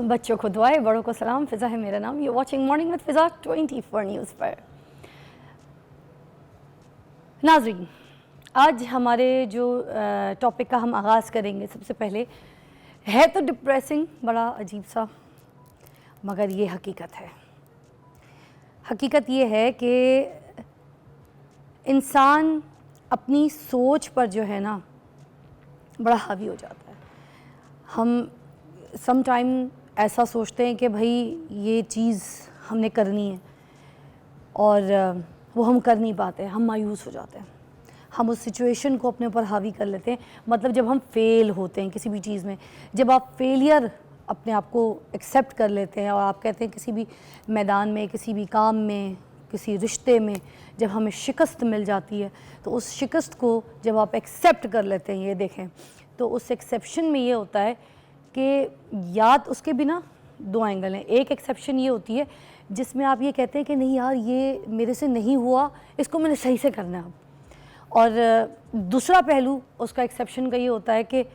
बच्चों को दुआएं, बड़ों को सलाम। फ़िज़ा है मेरा नाम। You watching morning with Fiza 24 news पर। नाज़रीन, आज हमारे जो टॉपिक का हम आगाज़ करेंगे, सबसे पहले है तो डिप्रेसिंग, बड़ा अजीब सा, मगर ये हकीकत है। हकीकत ये है कि इंसान अपनी सोच पर जो है ना बड़ा हावी हो जाता है। हम सम टाइम ऐसा सोचते हैं कि भाई ये चीज़ हमने करनी है और वो हम कर नहीं पाते, हम मायूस हो जाते हैं। हम उस सिचुएशन को अपने ऊपर हावी कर लेते हैं। मतलब जब हम फेल होते हैं किसी भी चीज़ में, जब आप फेलियर अपने आप को एक्सेप्ट कर लेते हैं और आप कहते हैं किसी भी मैदान में, किसी भी काम में, किसी रिश्ते में जब हमें शिकस्त मिल जाती है, तो उस शिकस्त को जब आप एक्सेप्ट कर लेते हैं, ये देखें, तो उस एक्सेप्शन में ये होता है कि याद उसके बिना दो एंगल हैं। एक एक्सेप्शन ये होती है जिसमें आप ये कहते हैं कि नहीं यार, ये मेरे से नहीं हुआ, इसको मैंने सही से करना है अब। और दूसरा पहलू उसका एक्सेप्शन का ये होता है कि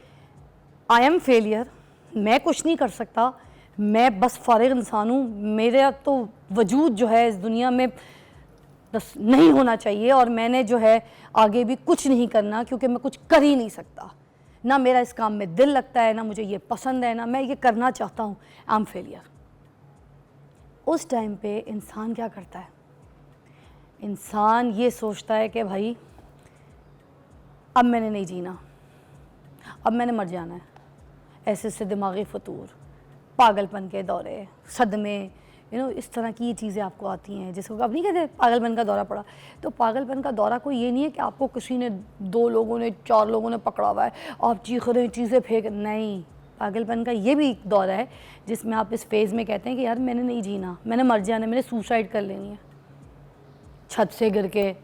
आई एम फेलियर, मैं कुछ नहीं कर सकता, मैं बस फारिग इंसान हूँ, मेरा तो वजूद जो है इस दुनिया में बस नहीं होना चाहिए और मैंने जो है आगे भी कुछ नहीं करना क्योंकि मैं कुछ कर ही नहीं सकता, ना मेरा इस काम में दिल लगता है, ना मुझे ये पसंद है, ना मैं ये करना चाहता हूँ, आई एम फेलियर। उस टाइम पे इंसान क्या करता है? इंसान ये सोचता है कि भाई अब मैंने नहीं जीना, अब मैंने मर जाना है। ऐसे से दिमागी फतूर, पागलपन के दौरे, सदमे, इस तरह की ये चीज़ें आपको आती हैं जिसको अब नहीं कहते पागलपन का दौरा पड़ा। तो पागलपन का दौरा कोई ये नहीं है कि आपको किसी ने, 2 लोगों ने, 4 लोगों ने पकड़ा हुआ है, आप चीख रहे हैं, चीज़ें फेंक, नहीं। पागलपन का ये भी एक दौरा है जिसमें आप इस फेज़ में कहते हैं कि यार मैंने नहीं जीना, मैंने मर जाना, मैंने सुसाइड कर लेनी है, छत से गिर के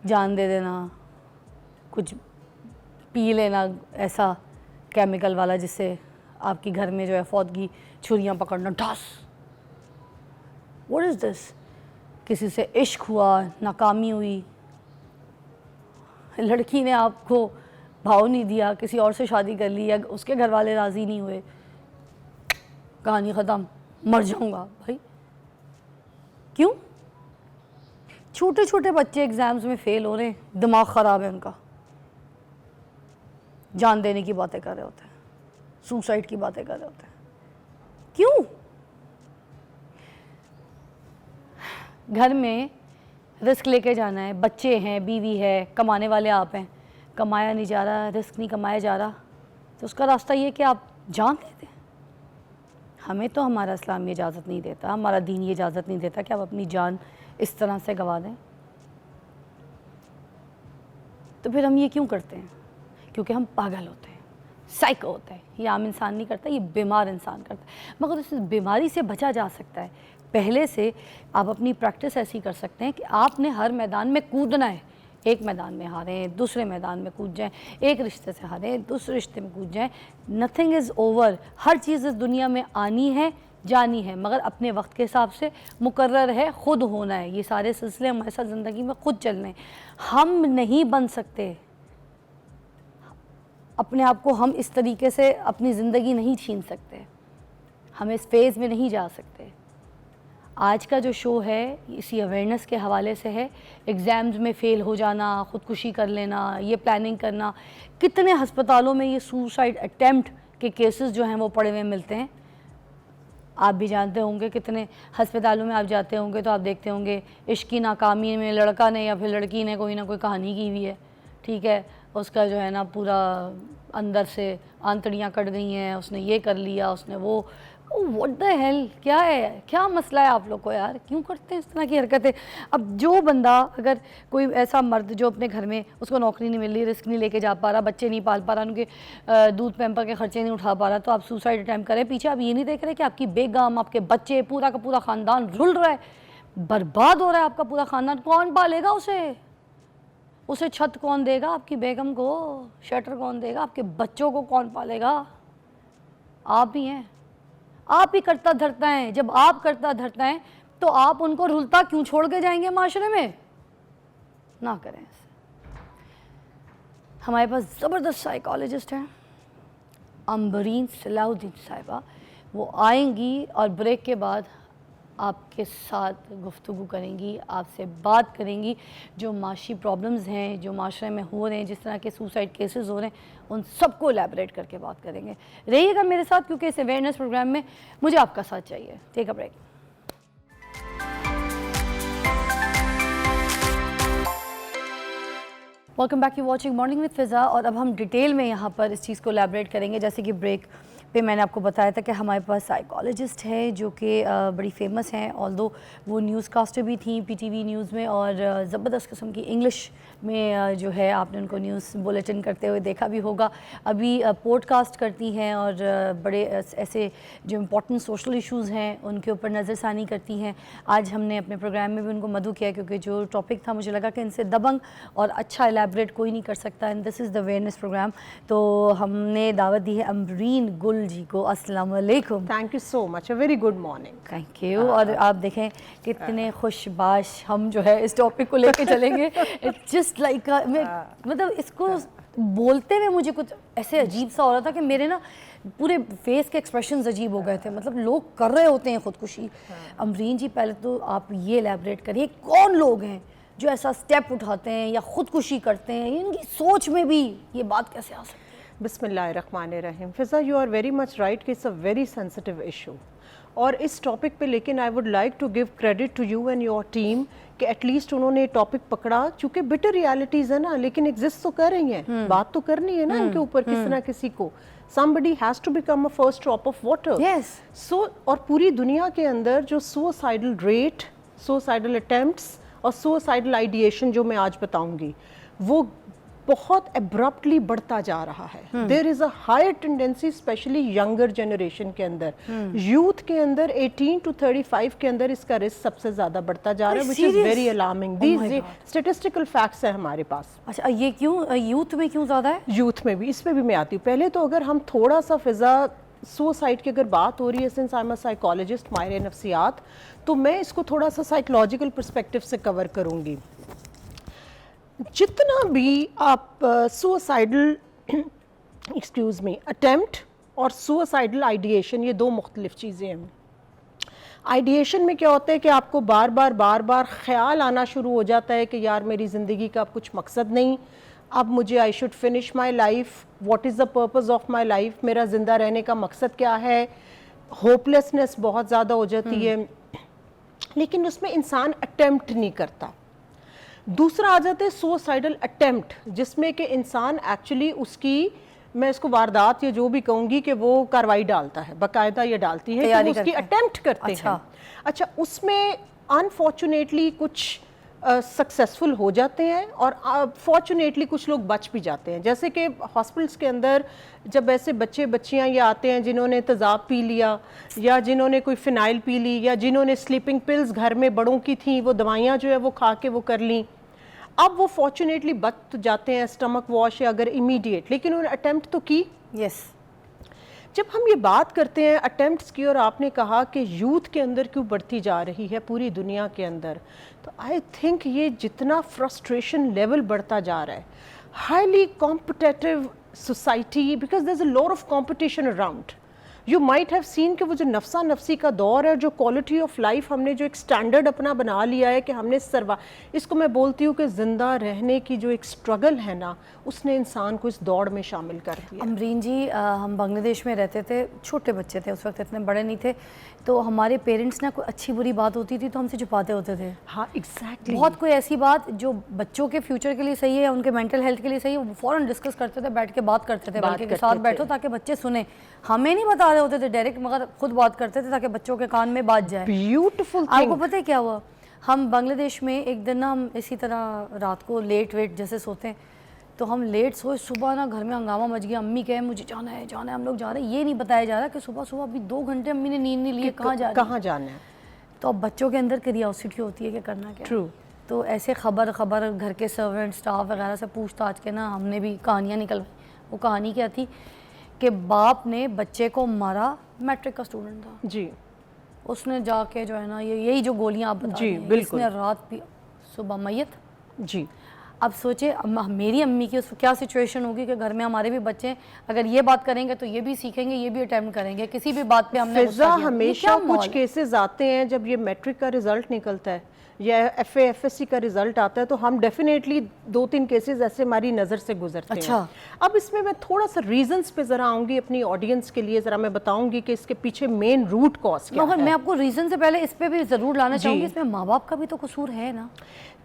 जान दे देना, कुछ पी लेना ऐसा केमिकल वाला जिससे आपकी घर में जो है फौतगी, छुरियाँ पकड़ना, ढास। What is this? किसी से इश्क हुआ, नाकामी हुई, लड़की ने आपको भाव नहीं दिया, किसी और से शादी कर ली, या उसके घर वाले राज़ी नहीं हुए, कहानी ख़त्म, मर जाऊंगा। भाई क्यों? छोटे छोटे बच्चे एग्ज़ाम्स में फ़ेल हो रहे हैं, दिमाग ख़राब है उनका, जान देने की बातें कर रहे होते हैं, सुसाइड की बातें कर रहे होते हैं। क्यों? घर में रिस्क लेके जाना है, बच्चे हैं, बीवी है, कमाने वाले आप हैं, कमाया नहीं जा रहा, रिस्क नहीं कमाया जा रहा, तो उसका रास्ता ये कि आप जान दे दें। हमें तो हमारा इस्लाम ये इजाज़त नहीं देता, हमारा दीन ये इजाज़त नहीं देता कि आप अपनी जान इस तरह से गंवा दें। तो फिर हम ये क्यों करते हैं? क्योंकि हम पागल होते हैं, साइको होते हैं। ये आम इंसान नहीं करता, ये बीमार इंसान करता है। मगर इस बीमारी से बचा जा सकता है। पहले से आप अपनी प्रैक्टिस ऐसी कर सकते हैं कि आपने हर मैदान में कूदना है। एक मैदान में हारें, दूसरे मैदान में कूद जाएं, एक रिश्ते से हारें, दूसरे रिश्ते में कूद जाएं। Nothing is over. हर चीज़ इस दुनिया में आनी है, जानी है, मगर अपने वक्त के हिसाब से मुकर्रर है, ख़ुद होना है। ये सारे सिलसिले हमारे साथ ज़िंदगी में ख़ुद चलने। हम नहीं बन सकते अपने आप को, हम इस तरीके से अपनी ज़िंदगी नहीं छीन सकते, हम इस फेज़ में नहीं जा सकते। आज का जो शो है इसी अवेयरनेस के हवाले से है। एग्ज़ाम्स में फ़ेल हो जाना, ख़ुदकुशी कर लेना, ये प्लानिंग करना। कितने हस्पतालों में ये सुसाइड अटेम्प्ट के केसेस जो हैं वो पड़े हुए मिलते हैं। आप भी जानते होंगे, कितने हस्पतालों में आप जाते होंगे तो आप देखते होंगे इश्क की नाकामी में लड़का ने या फिर लड़की ने कोई ना कोई कहानी की हुई है, ठीक है, उसका जो है ना पूरा अंदर से आंतड़ियाँ कट गई हैं, उसने ये कर लिया, उसने वो। व्हाट द हेल, क्या है, क्या मसला है आप लोग को यार? क्यों करते हैं इस तरह की हरकतें? अब जो बंदा, अगर कोई ऐसा मर्द जो अपने घर में, उसको नौकरी नहीं मिल रही, रिस्क नहीं लेके जा पा रहा, बच्चे नहीं पाल पा रहा, उनके दूध पैम्पर के खर्चे नहीं उठा पा रहा, तो आप सुसाइड अटैम्प्ट करें। पीछे आप ये नहीं देख रहे कि आपकी बेगम, आपके बच्चे, पूरा का पूरा ख़ानदान रुल रहा है, बर्बाद हो रहा है आपका पूरा ख़ानदान। कौन पालेगा उसे छत कौन देगा? आपकी बेगम को शटर कौन देगा? आपके बच्चों को कौन पालेगा? आप ही हैं। आप ही करता धरता है। जब आप करता धरता है तो आप उनको रुलता क्यों छोड़ के जाएंगे माशरे में? ना करें ऐसे। हमारे पास ज़बरदस्त साइकोलॉजिस्ट हैं, अम्बरीन सलाहुद्दीन साहिबा, वो आएंगी और ब्रेक के बाद आपके साथ गुफ्तगू करेंगी, आपसे बात करेंगी। जो माशी प्रॉब्लम्स हैं जो माशरे में हो रहे हैं, जिस तरह के सुसाइड केसेस हो रहे हैं, उन सबको एलैबोरेट करके बात करेंगे। रहिएगा मेरे साथ, क्योंकि इस अवेयरनेस प्रोग्राम में मुझे आपका साथ चाहिए। Take a break. Welcome back, you watching morning with Fiza. और अब हम डिटेल में यहाँ पर इस चीज़ को एलैबोरेट करेंगे। जैसे कि ब्रेक पे मैंने आपको बताया था कि हमारे पास साइकोलॉजिस्ट है जो कि बड़ी फेमस हैं, ऑल्दो वो न्यूज़ कास्टर भी थी पीटीवी न्यूज़ में, और ज़बरदस्त किस्म की इंग्लिश में जो है आपने उनको न्यूज़ बुलेटिन करते हुए देखा भी होगा। अभी पॉडकास्ट करती हैं और बड़े ऐसे जो इम्पोर्टेंट सोशल इश्यूज़ हैं उनके ऊपर नज़रसानी करती हैं। आज हमने अपने प्रोग्राम में भी उनको मदऊ किया, क्योंकि जो टॉपिक था मुझे लगा कि इनसे दबंग और अच्छा एलैबोरेट कोई नहीं कर सकता, and this is the awareness programme. तो हमने दावत दी है अमरीन गुल जी को। अस्सलाम वालेकुम। Thank you so much, a very good morning. Thank you. और आप देखें कितने खुशबाश हम जो है इस टॉपिक को लेके चलेंगे। इट्स जस्ट लाइक मतलब इसको बोलते हुए मुझे कुछ ऐसे अजीब सा हो रहा था कि मेरे ना पूरे फेस के एक्सप्रेशंस अजीब हो गए थे। मतलब लोग कर रहे होते हैं खुदकुशी। अमरीन जी, पहले तो आप ये एलैबोरेट करिए, कौन लोग हैं जो ऐसा स्टेप उठाते हैं या खुदकुशी करते हैं? इनकी सोच में भी ये बात कैसे आ सकती है? बिस्मिल्लाहिर्रहमानिर्रहीम। Fiza, you are very much right कि it's a very sensitive issue. और इस टॉपिक पे लेकिन I would like to give credit to you and your team कि एटलीस्ट उन्होंने टॉपिक पकड़ा। चूँकि बिटर रियलिटीज़ है ना, लेकिन एग्जिस्ट तो कर रही हैं, बात तो करनी है ना इनके ऊपर किसी ना किसी को। somebody has to become a first drop of water. Yes. So, और पूरी दुनिया के अंदर जो suicidal rate, suicidal attempts और suicidal ideation जो मैं आज बताऊंगी, वो बहुत एब्रप्टली बढ़ता जा रहा है। There is a higher tendency especially younger generation के अंदर, यूथ के अंदर 18 to 35 के अंदर इसका रिस्क सबसे ज्यादा बढ़ता जा रहा है, which is very alarming. These statistical facts है हमारे पास। अच्छा, ये क्यों यूथ में क्यों ज्यादा है? यूथ में भी, इस पे भी मैं आती हूँ। पहले तो अगर हम थोड़ा सा फिजा सुसाइड की अगर बात हो रही है, since I am a psychologist, माहिर नफ्सियात, तो मैं इसको थोड़ा सा साइकोलॉजिकल पर्सपेक्टिव से कवर करूँगी। जितना भी आप सुसाइडल एक्सक्यूज़ मी अटेम्प्ट और सुसाइडल आइडिएशन, ये दो मुख्तलिफ चीज़ें हैं। आइडिएशन में क्या होता है कि आपको बार बार ख्याल आना शुरू हो जाता है कि यार मेरी ज़िंदगी का अब कुछ मकसद नहीं, अब मुझे I should finish my life, what is the purpose of my life, मेरा ज़िंदा रहने का मकसद क्या है। होपलेसनेस बहुत ज़्यादा हो जाती है, लेकिन उसमें इंसान अटेम्प्ट नहीं करता। दूसरा आ जाता है सुसाइडल अटेम्प्ट, जिसमें कि इंसान एक्चुअली उसकी, मैं इसको वारदात या जो भी कहूँगी कि वो कार्रवाई डालता है, बाकायदा ये डालती है कि वो उसकी अटेम्प्ट करते हैं। अच्छा, उसमें अनफॉर्चुनेटली कुछ सक्सेसफुल हो जाते हैं और फॉर्चुनेटली कुछ लोग बच भी जाते हैं। जैसे कि हॉस्पिटल्स के अंदर जब ऐसे बच्चे बच्चियां ये आते हैं जिन्होंने तेज़ाब पी लिया, या जिन्होंने कोई फ़िनाइल पी ली, या जिन्होंने स्लीपिंग पिल्स घर में बड़ों की थी, वो दवाइयाँ जो है वो खा के वो कर ली, अब वो फॉर्चुनेटली बच तो जाते हैं स्टमक वॉश या अगर इमीडिएट, लेकिन उन्होंने अटेम्प्ट तो की। यस। जब हम ये बात करते हैं अटेम्प्ट्स की, और आपने कहा कि यूथ के अंदर क्यों बढ़ती जा रही है पूरी दुनिया के अंदर, तो आई थिंक ये जितना फ्रस्ट्रेशन लेवल बढ़ता जा रहा है, highly competitive society, because there is a lot of competition around. You might have seen कि वो जो नफसा नफसी का दौर है, जो क्वालिटी ऑफ लाइफ हमने जो एक स्टैंडर्ड अपना बना लिया है कि हमने इसको मैं बोलती हूँ कि ज़िंदा रहने की जो एक स्ट्रगल है ना, उसने इंसान को इस दौड़ में शामिल कर दिया। अमरीन जी, हम बांग्लादेश में रहते थे, छोटे बच्चे थे उस वक्त, इतने बड़े नहीं थे, तो हमारे पेरेंट्स ना कोई अच्छी बुरी बात होती थी तो हमसे छुपाते होते थे। हाँ, एग्जैक्टली। बहुत कोई ऐसी बात जो बच्चों के फ्यूचर के लिए सही है, उनके मेंटल हेल्थ के लिए सही है, वो फ़ौरन डिस्कस करते थे, बैठ के बात करते थे, बल्कि के साथ बैठो ताकि बच्चे सुने। हमें नहीं बता रहे होते थे डायरेक्ट, मगर खुद बात करते थे ताकि बच्चों के कान में बात जाए। ब्यूटीफुल। आपको पता है क्या हुआ? हम बांग्लादेश में एक दिन ना, हम इसी तरह रात को लेट वेट जैसे सोते हैं, तो हम लेट सोए, सुबह ना घर में हंगामा मच गया। अम्मी कहे मुझे जाना है, हम लोग जा रहे हैं। ये नहीं बताया जा रहा कि सुबह अभी 2 घंटे अम्मी ने नींद नहीं ली, कहाँ जाना है। तो अब बच्चों के अंदर क्यूरियोसिटी होती है कि करना क्या। ट्रू। तो ऐसे खबर घर के सर्वेंट स्टाफ वगैरह से पूछताछ के ना हमने भी कहानियाँ निकलवाई। वो कहानी क्या थी कि बाप ने बच्चे को मारा, मैट्रिक का स्टूडेंट था जी, उसने जाके जो है ना, यही जो गोलियां आप बता रही हैं, बिल्कुल, इसने रात पी, सुबह मैयत। जी। अब सोचे मेरी अम्मी की उस क्या सिचुएशन होगी कि घर में हमारे भी बच्चे अगर ये बात करेंगे तो ये भी सीखेंगे, ये भी अटेम्प्ट करेंगे, किसी भी बात पे हमने फिजा हमेशा कुछ केसेस आते हैं जब ये मैट्रिक का रिजल्ट निकलता है या FA FSC का रिजल्ट आता है तो हम डेफिनेटली 2-3 केसेस ऐसे हमारी नज़र से गुजरते हैं। अब इसमें मैं थोड़ा सा रीजंस पे ज़रा आऊँगी अपनी ऑडियंस के लिए, ज़रा मैं बताऊँगी कि इसके पीछे मेन रूट कॉज क्या है। मैं आपको रीजन से पहले इस पे भी ज़रूर लाना चाहूँगी, इसमें माँ बाप का भी तो कसूर है ना,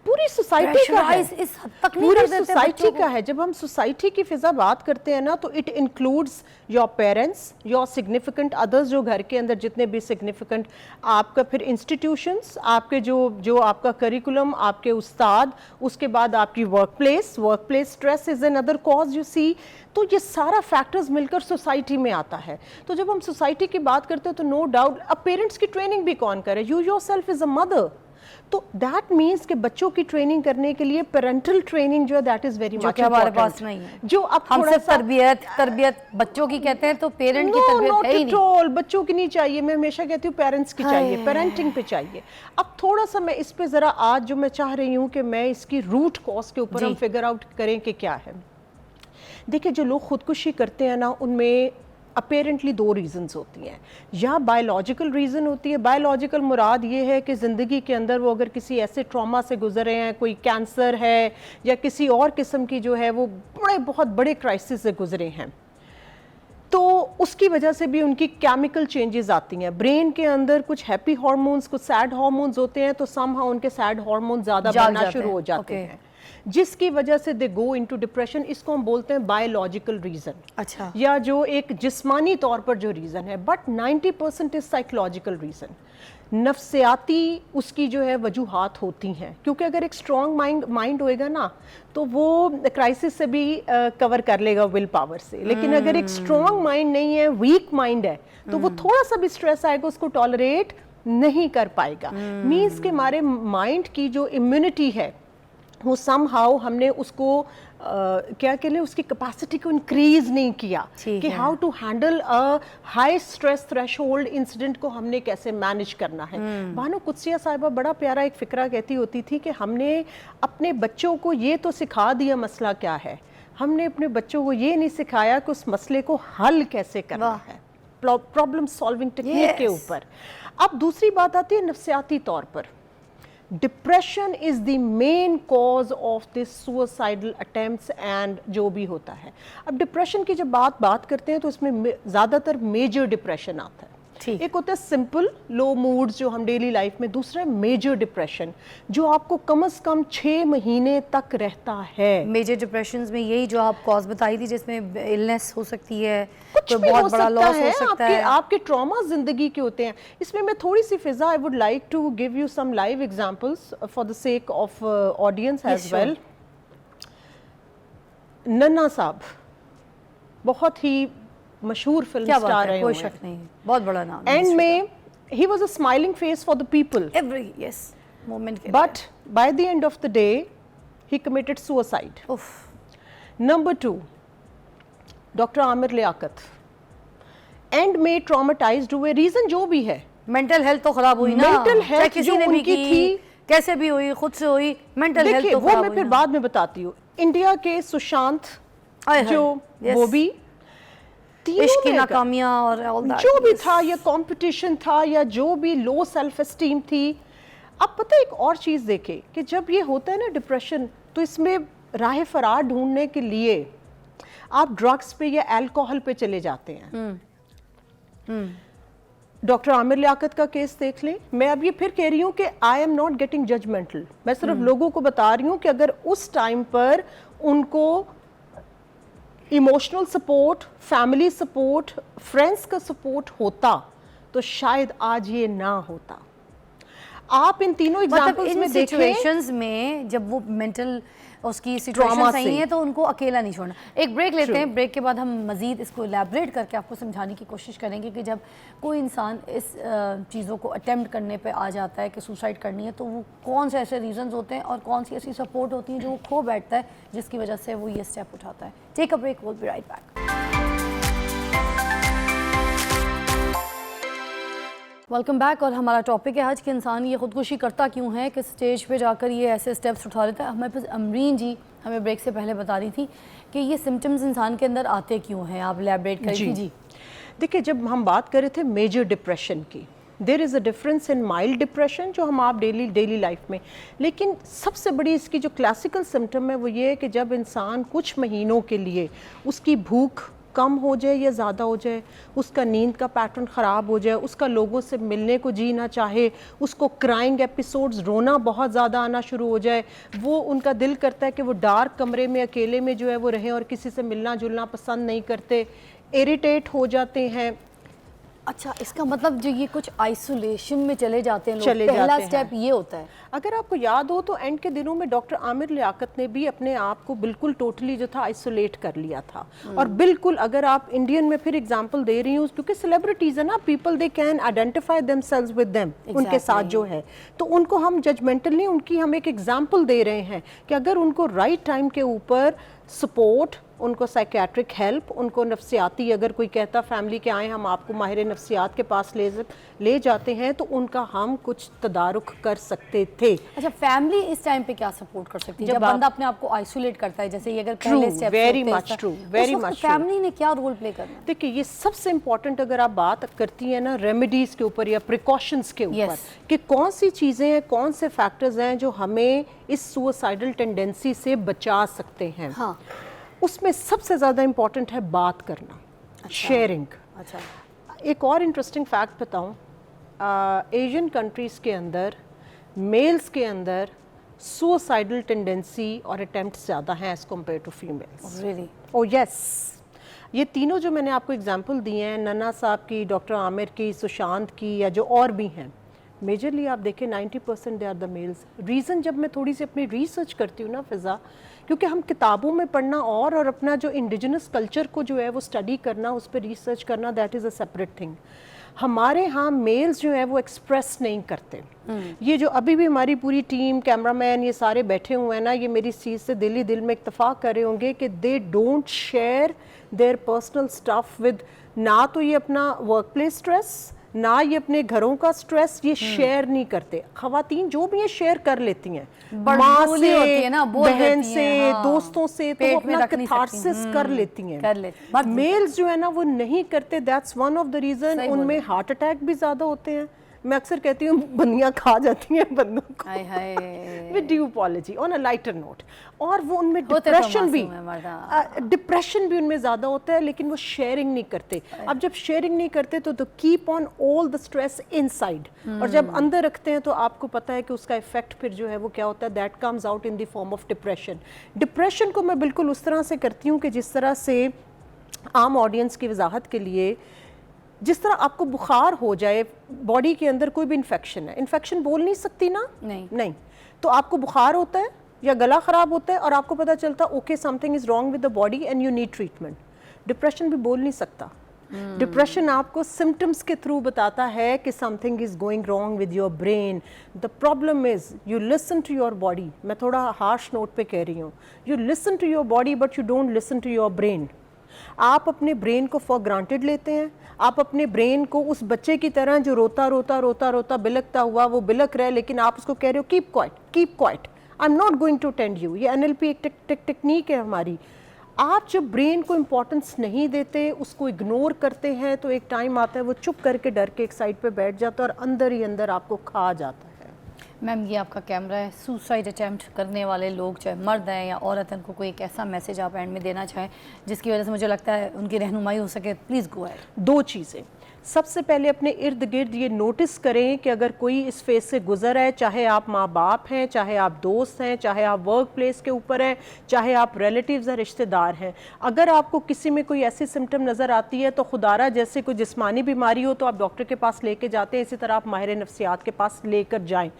पूरी सोसाइटी का है, इस हद तक नहीं पूरी कर देते सोसाइटी का है। जब हम सोसाइटी की फिजा बात करते हैं ना तो it includes your parents, your significant others, जो घर के अंदर जितने भी सिग्निफिकेंट, आपका फिर इंस्टीट्यूशंस, आपके जो आपका करिकुलम, आपके उस्ताद, उसके बाद आपकी workplace stress is another cause you see. तो ये सारा फैक्टर्स मिलकर सोसाइटी में आता है। तो जब हम सोसाइटी की बात करते हैं तो नो डाउट अब पेरेंट्स की ट्रेनिंग भी कौन करे, you yourself is a mother. तो दैट मीन्स कि बच्चों की ट्रेनिंग करने के लिए पेरेंटल ट्रेनिंग जो है दैट इज वेरी मच हमारे पास नहीं है। जो अब हम सिर्फ तरबियत बच्चों की कहते हैं तो पेरेंट की तरबियत है ही नहीं। बच्चों की नहीं चाहिए, मैं हमेशा कहती हूँ पेरेंट्स की चाहिए, पेरेंटिंग पे चाहिए। अब थोड़ा सा मैं इस पे जरा आज जो मैं चाह रही हूँ कि मैं इसकी रूट कॉज के ऊपर हम फिगर आउट करें कि क्या है। देखिए जो लोग खुदकुशी करते हैं ना उनमें अपेरेंटली 2 रीज़न्स होती हैं, या बायोलॉजिकल रीज़न होती है। बायोलॉजिकल मुराद ये है कि ज़िंदगी के अंदर वो अगर किसी ऐसे ट्रॉमा से गुजरे हैं, कोई कैंसर है या किसी और किस्म की जो है वो बहुत बड़े क्राइसिस से गुजरे हैं, तो उसकी वजह से भी उनकी केमिकल चेंजेस आती हैं ब्रेन के अंदर। कुछ हैप्पी हार्मोन्स, कुछ सैड हार्मोन्स होते हैं, तो समहाउ उनके सैड हार्मोन्स ज़्यादा बनना शुरू हो जाते हैं, जिसकी वजह से दे गो इनटू डिप्रेशन। इसको हम बोलते हैं बायोलॉजिकल रीजन। अच्छा। या जो एक जिस्मानी तौर पर जो रीजन है, बट 90% इज साइकोलॉजिकल रीजन। नफ्सियाती उसकी जो है वजूहात होती हैं, क्योंकि अगर एक स्ट्रॉन्ग माइंड होएगा ना तो वो क्राइसिस से भी कवर कर लेगा विल पावर से। लेकिन अगर एक स्ट्रॉन्ग माइंड नहीं है, वीक माइंड है, तो वो थोड़ा सा भी स्ट्रेस आएगा उसको टॉलरेट नहीं कर पाएगा। मीन्स के हमारे माइंड की जो इम्यूनिटी है वो समहाउ हमने उसको क्या कह लें, उसकी कैपेसिटी को इंक्रीज नहीं किया कि how to handle a high stress threshold incident को हमने कैसे मैनेज करना है। भानु कुदसिया साहिबा बड़ा प्यारा एक फिक्रा कहती होती थी कि हमने अपने बच्चों को ये तो सिखा दिया मसला क्या है, हमने अपने बच्चों को ये नहीं सिखाया कि उस मसले को हल कैसे करना है, प्रॉब्लम सॉल्विंग टेक्निक के ऊपर। अब दूसरी बात आती है नफ्सियाती तौर पर। Depression is the main cause of this suicidal attempts and जो भी होता है। अब डिप्रेशन की जब बात करते हैं तो इसमें ज़्यादातर मेजर डिप्रेशन आता है। एक होता है सिंपल लो मूड्स जो हम डेली लाइफ में, दूसरा है मेजर डिप्रेशन जो आपको कम से कम 6 महीने तक रहता है। मेजर डिप्रेशन में यही जो आप कॉज बताई थी जिसमें इलनेस हो सकती है, कुछ भी बहुत बड़ा लॉस हो सकता है, आपके ट्रॉमा जिंदगी के होते हैं। इसमें मैं थोड़ी सी Fiza I would like to give you some live examples for the sake of audience as well. Nanna साहब बहुत ही मशहूर फिल्म स्टार रहे, कोई शक नहीं, बहुत बड़ा नाम। एंड में he was a smiling face for the people, every moment के but by the end of the day he committed suicide. Number 2, doctor Aamir Liaquat end में ट्रॉमेटाइज्ड हुए, रीजन जो भी है, मेंटल हेल्थ तो खराब हुई ना, मेंटल हेल्थ जो उनकी थी, कैसे भी हुई, खुद से हुई, मेंटल हेल्थ तो वो मैं फिर बाद में बताती हूँ। इंडिया के सुशांत जो वो भी इश्क की नाकामियां और जो भी था, या कंपटीशन था, या जो भी लो सेल्फ एस्टीम थी। अब पता है एक और चीज़ देखे कि जब ये होता है ना डिप्रेशन, तो इसमें राह फरार ढूंढने के लिए आप ड्रग्स पे या अल्कोहल पे चले जाते हैं। डॉक्टर आमिर लियाकत का केस देख लें। मैं अब ये फिर कह रही हूँ कि I am not getting judgemental, मैं सिर्फ लोगों को बता रही हूँ कि अगर उस टाइम पर उनको emotional support, family support, friends का सपोर्ट होता तो शायद आज ये ना होता। आप इन तीनों एग्जांपल्स में देखें, सिचुएशंस में जब वो मेंटल उसकी सिचुएशन सही है तो उनको अकेला नहीं छोड़ना। एक ब्रेक लेते हैं, ब्रेक के बाद हम मजीद इसको इलैबोरेट करके आपको समझाने की कोशिश करेंगे कि जब कोई इंसान इस चीज़ों को अटेम्प्ट करने पे आ जाता है कि सुसाइड करनी है, तो वो कौन से ऐसे रीजंस होते हैं और कौन सी ऐसी सपोर्ट होती है जो वो खो बैठता है जिसकी वजह से वो ये स्टेप उठाता है। Take a break, will be right back. Welcome back. और हमारा टॉपिक है आज कि इंसान ये ख़ुदकुशी करता क्यों है, किस स्टेज पे जाकर ये ऐसे स्टेप्स उठा लेता है। हमारे पास अमरीन जी हमें ब्रेक से पहले बता रही थी कि ये सिम्टम्स इंसान के अंदर आते क्यों हैं, आप एलैबोरेट करें जी। देखिए, जब हम बात कर रहे थे मेजर डिप्रेशन की, there is a difference in mild depression जो हम आप डेली लाइफ में, लेकिन सबसे बड़ी इसकी जो क्लासिकल सिम्टम है वो ये है कि जब इंसान कुछ महीनों के लिए उसकी भूख कम हो जाए या ज़्यादा हो जाए, उसका नींद का पैटर्न ख़राब हो जाए, उसका लोगों से मिलने को जी ना चाहे, उसको क्राइंग एपिसोड्स, रोना बहुत ज़्यादा आना शुरू हो जाए, वो उनका दिल करता है कि वो डार्क कमरे में अकेले में जो है वो रहें और किसी से मिलना जुलना पसंद नहीं करते, इरिटेट हो जाते हैं। अच्छा, इसका मतलब जो ये कुछ आइसोलेशन में चले जाते हैं लोग, पहला स्टेप ये होता है। अगर आपको याद हो तो एंड के दिनों में डॉक्टर आमिर लियाकत ने भी अपने आप को बिल्कुल टोटली जो था आइसोलेट कर लिया था। और बिल्कुल अगर आप इंडियन में फिर एग्जांपल दे रही हूँ क्योंकि सेलिब्रिटीज है ना, people they can identify themselves with them, उनके साथ जो है, तो उनको हम जजमेंटल नहीं, उनकी हम एक एग्जाम्पल दे रहे हैं कि अगर उनको राइट टाइम के ऊपर सपोर्ट, उनको साइकेट्रिक हेल्प, उनको नफ्सियाती, अगर कोई कहता फैमिली के आए हम आपको माहिर नफ्सियात के पास ले जाते हैं तो उनका हम कुछ तदारुक कर सकते थे। अच्छा, फैमिली इस टाइम पे क्या सपोर्ट कर सकती है जब बंदा अपने आप को आइसोलेट करता है, जैसे ये अगर पहले step very much true, very much true. Family ने क्या रोल प्ले करना है? देखिए, ये सबसे इंपॉर्टेंट अगर आप बात करती हैं ना रेमेडीज के ऊपर या प्रिकॉशंस के ऊपर, कि कौन सी चीज़ें हैं, कौन से फैक्टर्स हैं जो हमें इस सुसाइडल टेंडेंसी से बचा सकते हैं। हाँ, उसमें सबसे ज़्यादा इम्पॉर्टेंट है बात करना, शेयरिंग। अच्छा, एक और इंटरेस्टिंग फैक्ट बताऊं, एशियन कंट्रीज़ के अंदर मेल्स के अंदर सुसाइडल टेंडेंसी और अटेम्प्ट ज़्यादा हैं as compare to females. Really? Oh yes, ये तीनों जो मैंने आपको एग्जांपल दिए हैं, नन्ना साहब की, डॉक्टर आमिर की, सुशांत की, या जो और भी हैं, मेजरली आप देखें 90% they are the males. Reason जब मैं थोड़ी सी अपनी रिसर्च करती हूँ ना फ़िज़ा, क्योंकि हम किताबों में पढ़ना और अपना जो इंडिजिनस कल्चर को जो है वो स्टडी करना, उस पर रिसर्च करना, that is a separate thing. हमारे यहाँ मेल्स जो है वो एक्सप्रेस नहीं करते। ये जो अभी भी हमारी पूरी टीम, कैमरामैन, ये सारे बैठे हुए हैं ना, ये मेरी चीज़ से दिल ही दिल में इत्तेफाक कर रहे होंगे कि they don't share their personal stuff with, ना तो ये अपना वर्क प्लेस स्ट्रेस, ना ये अपने घरों का स्ट्रेस ये शेयर नहीं करते। खवातीन जो भी ये शेयर कर लेती हैं, माँ से, बहन से, दोस्तों से, तो वो अपना कैथारसिस कर लेती हैं। मेल्स जो है ना वो नहीं करते। That's one of the reason उनमें हार्ट अटैक भी ज्यादा होते हैं। मैं अक्सर कहती हूँ बंदियाँ खा जाती हैं बंदों को, with due apology, on a lighter note. और वो उनमें डिप्रेशन भी उनमें ज़्यादा होता है, लेकिन वो शेयरिंग नहीं करते। अब जब शेयरिंग नहीं करते तो keep on all the stress inside, और जब अंदर रखते हैं तो आपको पता है कि उसका इफेक्ट फिर जो है वो क्या होता है, that comes out in the form of depression. Depression को मैं बिल्कुल उस तरह से करती हूँ कि जिस तरह से आम ऑडियंस की वजाहत के लिए, जिस तरह आपको बुखार हो जाए, बॉडी के अंदर कोई भी इन्फेक्शन है, इन्फेक्शन बोल नहीं सकती ना, नहीं, तो आपको बुखार होता है या गला ख़राब होता है और आपको पता चलता okay something is wrong with the body and you need treatment. Depression भी बोल नहीं सकता। डिप्रेशन आपको सिम्टम्स के थ्रू बताता है कि something is going wrong with your brain. The problem is you listen to your body. मैं थोड़ा हार्श नोट पे कह रही हूँ, you listen to your body but you don't listen to your brain. आप अपने ब्रेन को फॉर ग्रांटेड लेते हैं। आप अपने ब्रेन को उस बच्चे की तरह जो रोता रोता रोता रोता बिलकता हुआ वो बिलक रहा है, लेकिन आप उसको कह रहे हो keep quiet, I am not going to attend you. ये NLP एक टेक्निक है हमारी। आप जब ब्रेन को इम्पोर्टेंस नहीं देते, उसको इग्नोर करते हैं, तो एक टाइम आता है वो चुप करके डर के एक साइड पे बैठ जाता है और अंदर ही अंदर आपको खा जाता है। मैम, ये आपका कैमरा है। सुसाइड अटैम्प्ट करने वाले लोग, चाहे मर्द हैं या औरत हैं, उनको कोई एक ऐसा मैसेज आप एंड में देना चाहें जिसकी वजह से मुझे लगता है उनकी रहनुमाई हो सके, प्लीज़ गो अहेड। दो चीज़ें। सबसे पहले अपने इर्द गिर्द ये नोटिस करें कि अगर कोई इस फेज से गुजर है, चाहे आप माँ बाप हैं, चाहे आप दोस्त हैं, चाहे आप वर्क प्लेस के ऊपर हैं, चाहे आप रिलेटिव्स या रिश्तेदार हैं, अगर आपको किसी में कोई ऐसी सिम्टम नज़र आती है तो खुदारा जैसे कोई जिस्मानी बीमारी हो तो आप डॉक्टर के पास लेके जाते हैं, इसी तरह आप माहिर नफ्सियात के पास लेकर जाएं।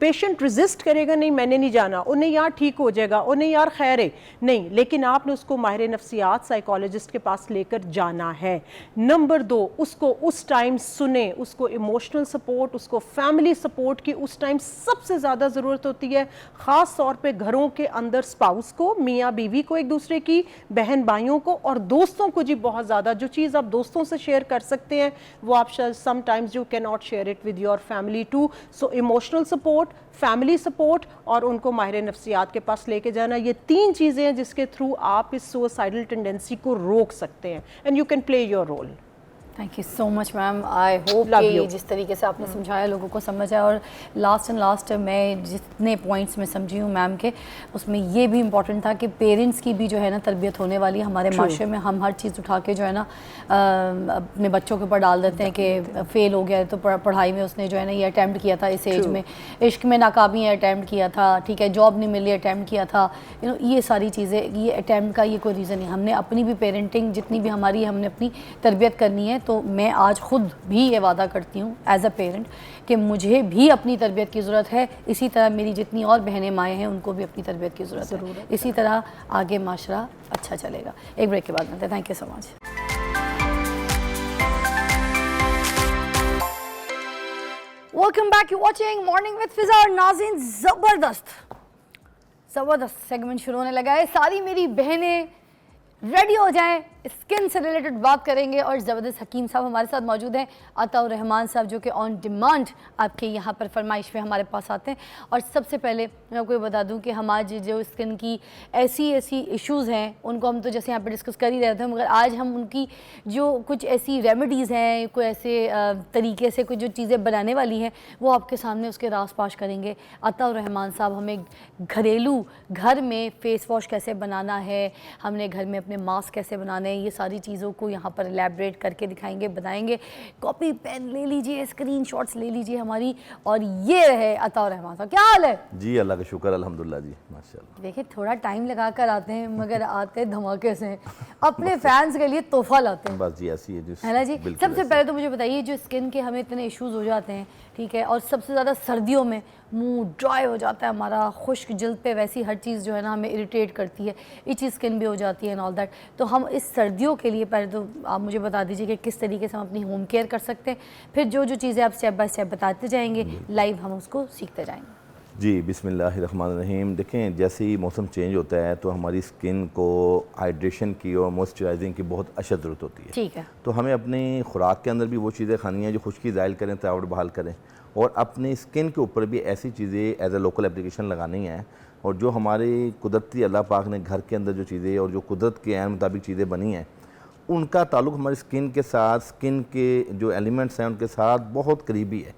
पेशेंट रेजिस्ट करेगा, नहीं मैंने नहीं जाना, उन्हें यार ठीक हो जाएगा, उन्हें यार खैर है, नहीं, लेकिन आपने उसको माहिर नफ्सियात साइकोलॉजिस्ट के पास लेकर जाना है। नंबर 2, उसको उस टाइम सुने, उसको इमोशनल सपोर्ट, उसको फैमिली सपोर्ट की उस टाइम सबसे ज़्यादा ज़रूरत होती है। ख़ास तौर पे घरों के अंदर स्पाउस को, मियाँ बीवी को, एक दूसरे की, बहन भाइयों को और दोस्तों को जी बहुत ज़्यादा। जो चीज़ आप दोस्तों से शेयर कर सकते हैं वो आप sometimes you can not share it with your family too. So emotional support, family support और उनको माहिर नफ्सियात के पास लेके जाना, ये 3 चीज़ें हैं जिसके थ्रू आप इस सुसाइडल टेंडेंसी को रोक सकते हैं and you can play your role. Thank you so much ma'am. I hope कि जिस तरीके से आपने समझाया लोगों को समझ आया। और लास्ट मैं जितने पॉइंट्स में समझी हूँ मैम के, उसमें ये भी इम्पॉर्टेंट था कि पेरेंट्स की भी जो है ना तरबियत होने वाली है। हमारे माशरे में हम हर चीज़ उठा के जो है ना अपने बच्चों के ऊपर डाल देते हैं कि फ़ेल हो गया है तो पढ़ाई में उसने जो है ना ये अटैम्प्ट किया था इस एज में, इश्क में नाकामी अटैम्प्ट किया था, ठीक है, जॉब नहीं मिली अटैम्प्ट किया था, ये सारी चीज़ें, ये अटैम्प्ट का ये कोई रीज़न नहीं। हमने अपनी भी पेरेंटिंग जितनी भी हमारी, हमने अपनी तरबियत करनी है। तो मैं आज ख़ुद भी ये वादा करती हूँ एज़ अ पेरेंट कि मुझे भी अपनी तरबियत की ज़रूरत है, इसी तरह मेरी जितनी और बहनें माएँ हैं उनको भी अपनी तरबियत की ज़रूरत है। इसी तरह आगे माशरा अच्छा चलेगा। एक ब्रेक के बाद मिलते हैं। Thank you so much. Welcome back, you watching morning with Fiza. और नाज़रीन, ज़बरदस्त सेगमेंट शुरू होने लगा है। सारी मेरी बहनें रेडी हो जाएं, स्किन से रिलेटेड बात करेंगे और ज़बरदस्त हकीम साहब हमारे साथ मौजूद हैं, अताउर रहमान साहब, जो कि ऑन डिमांड आपके यहाँ पर फरमाइश पे हमारे पास आते हैं। और सबसे पहले मैं आपको ये बता दूँ कि हम आज जो स्किन की ऐसी इश्यूज़ हैं उनको हम तो जैसे यहाँ पर डिस्कस कर ही रहे थे, मगर आज हम उनकी जो कुछ ऐसी रेमेडीज़ हैं, कोई ऐसे तरीके से कुछ जो चीज़ें बनाने वाली हैं वो आपके सामने उसके रास पाश करेंगे। अताउर रहमान साहब हमें घरेलू घर में फ़ेस वॉश कैसे बनाना है, हमने घर में अपने मास्क कैसे बनाने हैं, ये सारी चीज़ों को यहाँ पर एलैबोरेट करके दिखाएंगे, बताएंगे। कॉपी पेन ले लीजिए, स्क्रीनशॉट्स ले लीजिए हमारी। और ये रहे अताउर रहमान साहब। क्या हाल है जी? अल्लाह का शुक्र, अल्हम्दुलिल्लाह जी, माशाल्लाह। देखिए थोड़ा टाइम लगा कर आते हैं मगर आते हैं धमाके से, अपने फैंस के लिए तोहफा लाते हैं। बस जी ऐसी है ना जी। सबसे पहले तो मुझे बताइए, जो स्किन के हमें इतने इश्यूज़ हो जाते हैं, ठीक है, और सबसे ज़्यादा सर्दियों में मुंह ड्राई हो जाता है हमारा, खुश्क जल्द पे वैसी हर चीज़ जो है ना हमें इरिटेट करती है, इची स्किन भी हो जाती है एंड ऑल दैट। तो हम इस सर्दियों के लिए पहले तो आप मुझे बता दीजिए कि किस तरीके से हम अपनी होम केयर कर सकते हैं, फिर जो जो चीज़ें आप स्टेप बाय स्टेप बताते जाएंगे, लाइव हम उसको सीखते जाएंगे। जी, बिस्मिल्लाहिर्रहमानिर्रहीम। देखें, जैसे ही मौसम चेंज होता है तो हमारी स्किन को हाइड्रेशन की और मॉइस्चराइजिंग की बहुत अशद ज़रूरत होती है। ठीक है। तो हमें अपनी खुराक के अंदर भी वो चीज़ें खानी हैं जो खुश्की ज़ाहिर करें, तरावट बहाल करें, और अपनी स्किन के ऊपर भी ऐसी चीज़ें एज ए लोकल एप्लीकेशन लगानी है। और जो हमारी कुदरती अल्लाह पाक ने घर के अंदर जो चीज़ें और जो कुदरत के ऐन मुताबिक चीज़ें बनी हैं, उनका ताल्लुक़ हमारी स्किन के साथ, स्किन के जो एलिमेंट्स हैं उनके साथ बहुत करीबी है,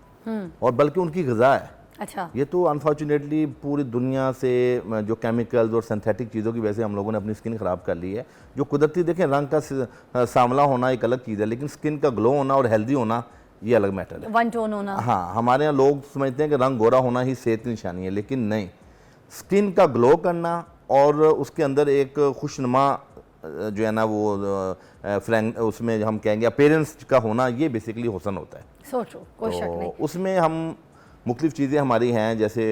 और बल्कि उनकी ग़िज़ा है। अच्छा। ये तो अनफॉर्चुनेटली पूरी दुनिया से जो केमिकल्स और सिंथेटिक चीज़ों की वजह से हम लोगों ने अपनी स्किन ख़राब कर ली है। जो कुदरती, देखें, रंग का सांवला होना एक अलग चीज़ है, लेकिन स्किन का ग्लो होना और हेल्दी होना ये अलग मैटर है, वन टोन होना। हाँ, हमारे यहाँ लोग समझते हैं कि रंग गोरा होना ही सेहत की निशानी है, लेकिन नहीं। स्किन का ग्लो करना और उसके अंदर एक खुशनुमा जो है ना वो फ्रैंक, उसमें हम कहेंगे अपीयरेंस का होना, ये बेसिकली हुस्न होता है। सो ट्रू, कोई शक नहीं। उसमें हम मुख्तलिफ चीज़ें हमारी हैं, जैसे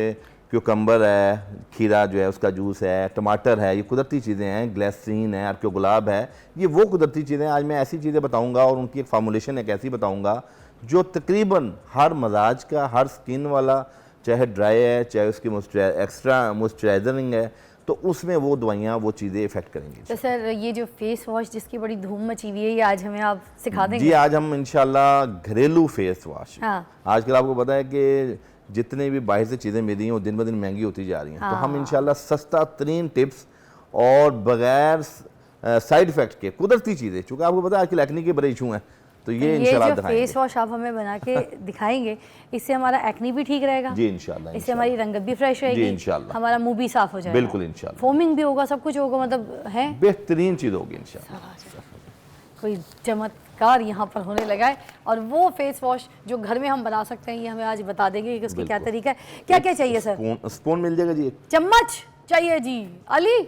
क्यूकम्बर है, खीरा जो है उसका जूस है, टमाटर है, ये कुदरती चीज़ें हैं, ग्लिसरीन है, अर्क्यो गुलाब है, ये वो कुदरती चीज़ें हैं। आज मैं ऐसी चीज़ें बताऊंगा और उनकी एक फार्मूलेशन एक ऐसी बताऊंगा जो तकरीबन हर मजाज का, हर स्किन वाला, चाहे ड्राई है, चाहे उसकी एक्स्ट्रा मॉइस्चराइजरिंग है, तो उसमें वो दवाइयाँ, वो चीज़ें इफेक्ट करेंगी। तो सर, ये जो फेस वॉश जिसकी बड़ी धूम मची हुई है, ये आज हमें आप सिखा देंगे? जी, आज हम इंशाल्लाह घरेलू फेस वॉश। हाँ। आजकल आपको पता है कि जितने भी बाहर से चीज़ें मिल रही हैं वो दिन ब दिन महंगी होती जा रही हैं। तो हम इंशाल्लाह सस्ता तरीन टिप्स और बगैर साइड इफ़ेक्ट के कुदरती चीज़ें, चूँकि आपको पता है आजकल एक्ने के बड़े इशू हैं, तो ये इंशाल्लाह दिखाएंगे। फेस वॉश आप हमें बना के दिखाएंगे, इससे हमारा एक्ने भी ठीक रहेगा जी इंशाल्लाह, इससे हमारी रंगत भी फ्रेश रहेगी, जी इंशाल्लाह, हमारा मुंह भी साफ हो जाएगा, बिल्कुल इंशाल्लाह, फोमिंग भी होगा, सब कुछ होगा, मतलब है बेहतरीन चीज़ होगी इंशाल्लाह। कोई चमत्कार यहाँ पर होने लगा है। और वो फेस वॉश जो घर में हम बना सकते हैं, ये हमें आज बता देंगे कि उसकी क्या तरीका है। क्या क्या चाहिए सर? स्पून मिल जाएगा जी, चम्मच चाहिए जी अली।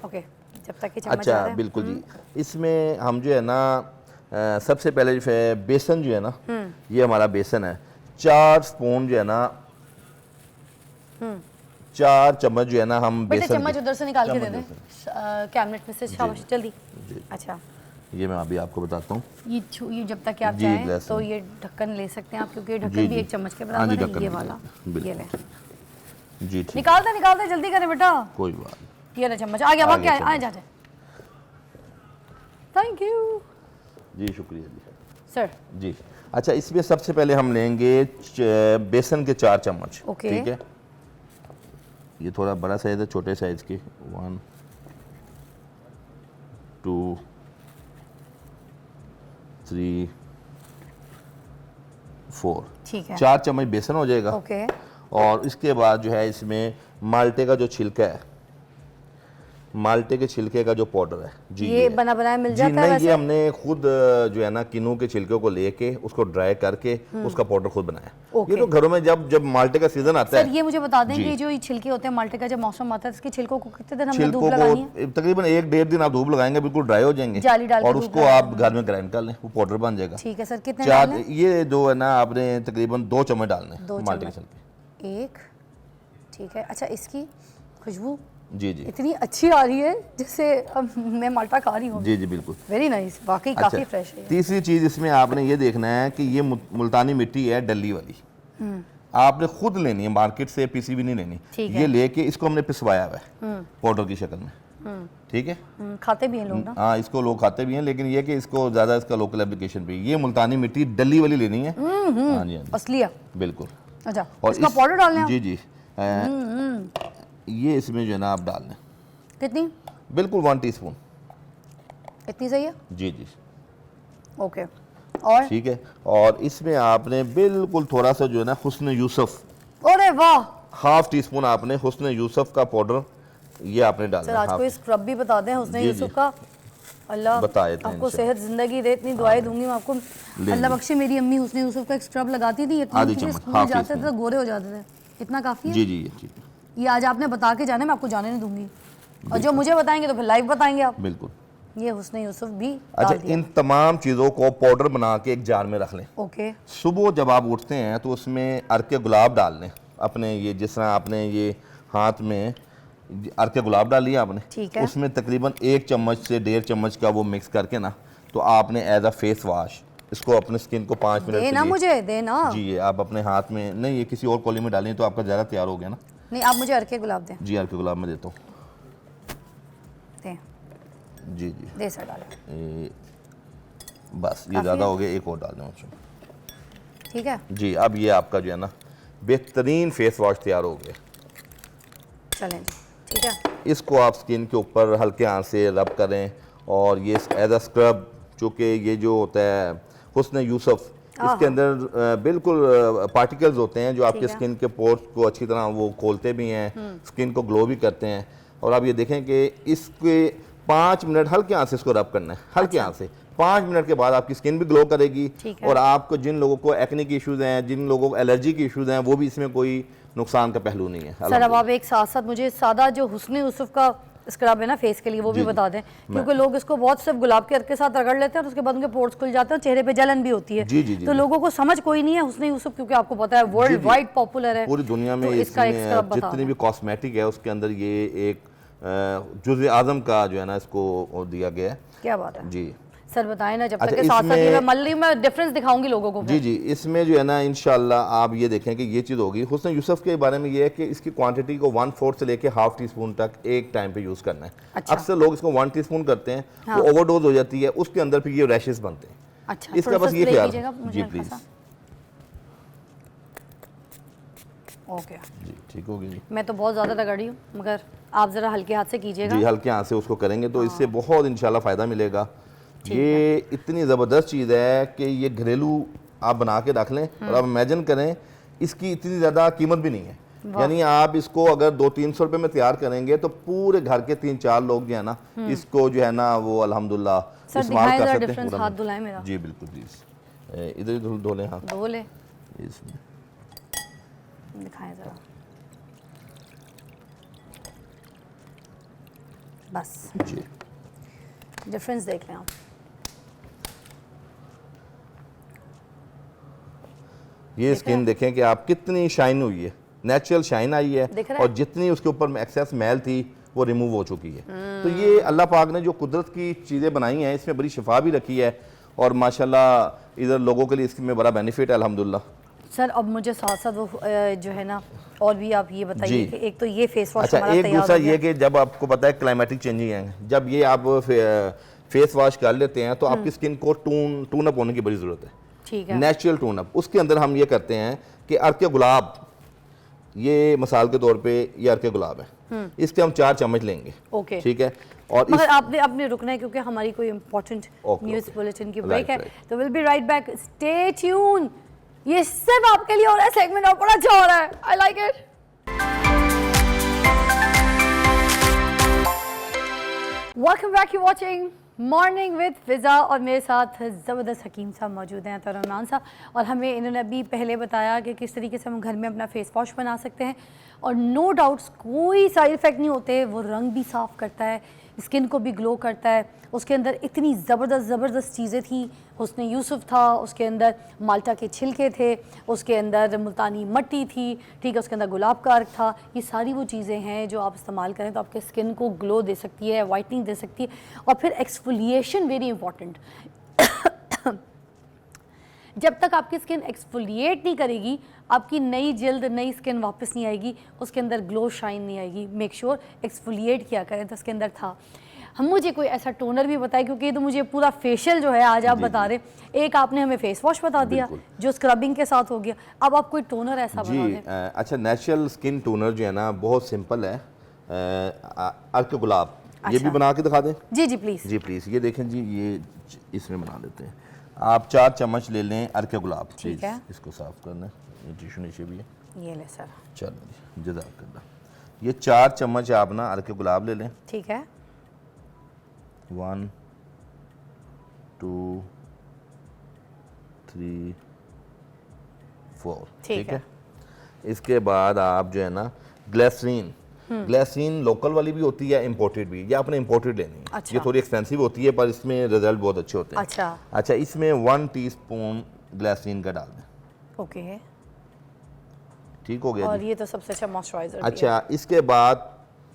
ओके, जब तक कि चम्मच अच्छा, बिल्कुल जी। इसमें हम जो है ना सबसे पहले जो है बेसन जो है ना, ये हमारा बेसन है, 4 स्पून जो है ना, 4 चम्मच जो है ना हम बेसन, चम्मच उधर से निकाल के दे दें कैबिनेट में से, शाबाश, जल्दी। अच्छा, ये मैं अभी आपको बताता हूँ। ये जब तक कि आप जी, चाहें ग्लास तो में। ये ढक्कन ले सकते हैं आप, क्योंकि ये जी, ढक्कन भी जी। 1 चम्मच के हाँ बराबर जी, है। ढक्कन ये भी वाला, बिल्कुल। ये ले, जी ठीक, निकालते जल्दी करें बेटा। कोई बात नहीं। ये ले चम्मच, आ गया, आ भाग गया के आए चम्मच। जाते। थैंक यू जी शुक्रिया जी। सर। जी अच्छा, इसमें सबसे पहले हम लेंगे बेसन के 4 चम्मच। ओके। ठीक है, ये थोड़ा बड़ा साइज है, छोटे साइज के 1 2 3 4 ठीक है। 4 चम्मच बेसन हो जाएगा। ओके। और इसके बाद जो है इसमें माल्टे का जो छिलका है, माल्टे के छिलके का जो पाउडर है जी, ये है। बना बनाया मिल जी जाता है नहीं, वैसे? ये हमने खुद जो है ना किन्नू के छिलके को लेके उसको ड्राई करके उसका पाउडर खुद बनाया। ओके। ये तो घरों में जब जब माल्टे का सीजन आता सर है। ये मुझे बता दें जी। कि जो ये छिलके होते हैं माल्टे का, जब मौसम आता है इसके छिलकों को कितने दिन हमने छिलकों धूप लगानी है? को तकरीबन 1-1.5 दिन आप धूप लगाएंगे, बिल्कुल ड्राई हो जाएंगे। जाली डाल के और धूप उसको लगाना आप घर में ग्राइंड कर लें, वो पाउडर बन जाएगा। ठीक है सर, कितने 4 डालने? ये जो है ना आपने तकरीबन 2 चम्मच डालने 2 माल्टे के चम्मच। छिलके। 1, ठीक है। अच्छा, इसकी खुशबू जी जी इतनी अच्छी आ रही है जैसे अब मैं माल्टा खा रही हूँ। जी जी बिल्कुल। वेरी नाइस, वाकई काफ़ी फ्रेश है ये। तीसरी चीज़ इसमें आपने ये देखना है कि ये मुल्तानी मिट्टी है डली वाली, आपने खुद लेनी है, मार्केट से पीसीबी नहीं लेनी। ठीक ये है। लेके इसको हमने पिसवाया हुआ है पाउडर की शक्ल में। ठीक है, खाते भी हैं लोग ना। हाँ इसको लोग खाते भी हैं, लेकिन ये कि इसको ज़्यादा इसका लोकल एप्लीकेशन पे ये मुल्तानी मिट्टी डली वाली लेनी है। हाँ जी हाँ जी असली है। बिल्कुल। अच्छा, और इसका पाउडर डालना है? जी जी ये इसमें जो है ना आप डाल लें कितनी? बिल्कुल 1 टीस्पून। इतनी सही है? जी जी ओके। और ठीक है, और इसमें आपने बिल्कुल थोड़ा सा जो है ना हुस्न यूसुफ, अरे वाह 1/2 टीस्पून आपने हुस्न यूसुफ का पाउडर ये आपने सर, डालना आज है। कोई स्क्रब भी बता दें उसने जी, यूसुफ जी। का। अल्लाह बता देते हैं आपको इंशाल्लाह। सेहत जिंदगी दे, इतनी दुआएं दूंगी मैं आपको। अल्लाह बख्शे, मेरी अम्मी हुस्न यूसुफ का एक स्क्रब लगाती थी, इतनी आधी मुझे चम्मच, स्कूल 1/2 जाते थे टीस्पून। तो गोरे हो जाते थे। इतना काफ़ी है? जी जी ये ठीक है, ये आज आपने बता के जाना, मैं आपको जाने नहीं दूंगी। और जो मुझे बताएंगे तो फिर लाइव बताएंगे आप। बिल्कुल। ये हुस्न यूसुफ भी अच्छा, डाल दिया। इन तमाम चीज़ों को पाउडर बना के एक जार में रख लें। ओके। सुबह जब आप उठते हैं तो उसमें अर्के गुलाब डाल लें अपने, ये जिस तरह आपने ये हाथ में अर्के गुलाब डाल लिया आपने, ठीक है। उसमें तकरीबन 1 चम्मच से 1.5 चम्मच का वो मिक्स करके ना, तो आपने एज अ फेस वॉश इसको अपने स्किन को 5 मिनट के देना लिए, मुझे, देना। जी ये आप अपने हाथ में नहीं, ये किसी और कॉली में डालें तो आपका ज़्यादा तैयार हो गया ना। नहीं, आप मुझे अर्के गुलाब दें। जी अर्के गुलाब में देता हूँ। दें, जी जी दे सर, डालें। बस ये काफ़ी ज़्यादा है? हो गया, एक और डाल दें उसमें। ठीक है, जी अब ये आपका जो है ना बेहतरीन फेस वॉश तैयार हो गया। चलें जी, ठीक है। इसको आप स्किन के ऊपर हल्के हाथ से रब करें, और ये एज अ स्क्रब, चूँकि ये जो होता है हुस्न यूसुफ, इसके अंदर बिल्कुल पार्टिकल्स होते हैं जो आपके ठीक है। स्किन के पोर्स को अच्छी तरह वो खोलते भी हैं, स्किन को ग्लो भी करते हैं। और आप ये देखें कि इसके 5 मिनट हल्के हाथ से इसको रब करना है, हल्के हाथ से। 5 मिनट के बाद आपकी स्किन भी ग्लो करेगी। ठीक है। और आपको जिन लोगों को एक्ने की इश्यूज़ हैं, जिन लोगों को एलर्जी की इश्यूज़ हैं, वो भी इसमें कोई नुकसान का पहलू नहीं है। सर अब आप एक साथ साथ मुझे सादा जो हुस्न यूसुफ का स्क्रब है ना फेस के लिए, वो भी जी, जी। बता दें, क्योंकि लोग इसको बहुत सिर्फ गुलाब के अर्क के साथ रगड़ लेते हैं और उसके बाद उनके पोर्स खुल जाते हैं, चेहरे पे जलन भी होती है। जी, जी, जी, तो जी। लोगों को समझ कोई नहीं है हुस्न यूसुफ, क्योंकि आपको पता है वर्ल्ड वाइड पॉपुलर है पूरी दुनिया में तो इसका एक इसमें स्क्रब बता जितनी दें। भी कॉस्मेटिक है उसके अंदर ये एक जुज़ आज़म का जो है ना इसको दिया गया है। क्या बात है जी सर, बताएं ना। जब अच्छा, तक के साथ साथ ये इसमें- मैं मल्ली में डिफरेंस दिखाऊंगी लोगों को। जी जी इसमें जो है ना इंशाल्लाह आप ये देखें कि ये चीज़ होगी। हुस्न यूसुफ के बारे में ये है कि इसकी क्वांटिटी को 1/4 से लेके 1/2 टीस्पून तक एक टाइम पे यूज़ करना है। अच्छा। अक्सर लोग इसको 1 टीस्पून करते हैं, हाँ। वो ओवरडोज हो जाती है, उसके अंदर फिर ये रैशेस बनते हैं। अच्छा, इसका थोड़ा बस सा ये spray ख्याल कीजिएगा मुझे जी हल्का प्लीज़। सा। ओके, जी ठीक होगी जी। मैं तो बहुत ज़्यादा रगड़ी हूँ, मगर आप ज़रा हल्के हाथ से कीजिएगा। जी हल्के हाथ से उसको करेंगे तो इससे बहुत इंशाल्लाह फ़ायदा मिलेगा। ठीक ये इतनी ज़बरदस्त चीज़ है कि ये घरेलू आप बना के रख लें, और आप इमेजिन करें इसकी इतनी ज़्यादा कीमत भी नहीं है। यानी आप इसको अगर 200-300 रुपये में तैयार करेंगे तो पूरे घर के 3-4 लोग जो है ना इसको जो है ना वो अल्हम्दुलिल्लाह सर इस्तेमाल दिखाएं कर ज़रा सकते डिफरेंस, हैं। हाथ धुलाएं मेरा। जी बिल्कुल प्लीज़, इधर ही धो लें हाथ धो ले, इसमें। दिखाएं ज़रा, बस जी डिफरेंस देख लें आप। ये स्किन देखें कि आप कितनी शाइन हुई है, नेचुरल शाइन आई है, दिख रहा है? और जितनी उसके ऊपर एक्सेस मैल थी वो रिमूव हो चुकी है। तो ये अल्लाह पाक ने जो कुदरत की चीज़ें बनाई हैं इसमें बड़ी शिफा भी रखी है और माशाल्लाह इधर लोगों के लिए इसमें बड़ा बेनिफिट है अल्हम्दुलिल्लाह। सर अब मुझे साथ साथ वो जो है ना और भी आप ये बताइए जी। कि एक तो ये फेस वॉश अच्छा, हमारा एक तैयार दूसरा हो गया। ये कि जब आपको पता है क्लाइमेटिक चेंजिंग है, जब ये आप फेस वॉश कर लेते हैं तो आपकी स्किन को टून अप होने की बड़ी ज़रूरत है, ठीक है। Natural tune up. उसके अंदर हम ये करते हैं कि अर्क गुलाब, ये मिसाल के तौर पे ये अर्क गुलाब है, इसके हम 4 चम्मच लेंगे, ओके। ठीक है। और मगर इस आपने रुकना है क्योंकि हमारी कोई important okay, news okay. Bulletin की राइट, ब्रेक है, राइट। तो will be right back, stay tune. ये सिर्फ आपके लिए हो रहा है सेगमेंट और बड़ा अच्छा हो रहा है, I like it. Welcome back, you watching morning with Fiza और मेरे साथ ज़बरदस्त हकीम साहब मौजूद हैं, तरुण साहब, और हमें इन्होंने अभी पहले बताया कि किस तरीके से हम घर में अपना फेस वॉश बना सकते हैं और नो डाउट्स कोई साइड इफ़ेक्ट नहीं होते, वो रंग भी साफ़ करता है, स्किन को भी ग्लो करता है। उसके अंदर इतनी ज़बरदस्त चीज़ें थी, हुस्न यूसुफ था, उसके अंदर माल्टा के छिलके थे, उसके अंदर मुल्तानी मट्टी थी, ठीक है, उसके अंदर गुलाब का अर्क था। ये सारी वो चीज़ें हैं जो आप इस्तेमाल करें तो आपके स्किन को ग्लो दे सकती है, वाइटनिंग दे सकती है। और फिर एक्सफोलिएशन वेरी इंपॉर्टेंट। जब तक आपकी स्किन एक्सफोलिएट नहीं करेगी, आपकी नई जल्द नई स्किन वापस नहीं आएगी, उसके अंदर ग्लो शाइन नहीं आएगी। मेक श्योर एक्सफोलिएट किया करें। तो उसके अंदर था, हम मुझे कोई ऐसा टोनर भी बताए, क्योंकि ये तो मुझे पूरा फेशियल जो है आज आप बता रहे, एक आपने हमें फेस वॉश बता दिया जो स्क्रबिंग के साथ हो गया, अब आप कोई टोनर ऐसा बता जी। दें। अच्छा, नेचुरल स्किन टोनर जो है ना बहुत सिंपल है, अर्क गुलाब, ये भी बना के दिखा दें। जी जी प्लीज़। जी प्लीज़, ये देखें जी, ये इसमें बना देते हैं। आप 4 चम्मच ले लें अर्क गुलाब, ठीक है। इसको साफ़ करना है, ये टिश्यू नीचे भी है, ये ले सर। चलो जी, जज़ाकल्लाह। ये 4 चम्मच आप ना अर्क गुलाब ले लें, ठीक है। 1 2 3 4, ठीक है। इसके बाद आप जो है ना ग्लिसरीन, ग्लिसरीन लोकल वाली भी होती है, इंपोर्टेड भी, ये आपने इंपोर्टेड लेनी है। अच्छा। ये थोड़ी एक्सपेंसिव होती है पर इसमें रिजल्ट बहुत अच्छे होते हैं। अच्छा, इसमें 1 टीस्पून ग्लिसरीन का डाल दें, ओके। ठीक हो गया और जी। ये तो सबसे अच्छा मॉइस्चराइजर। अच्छा, इसके बाद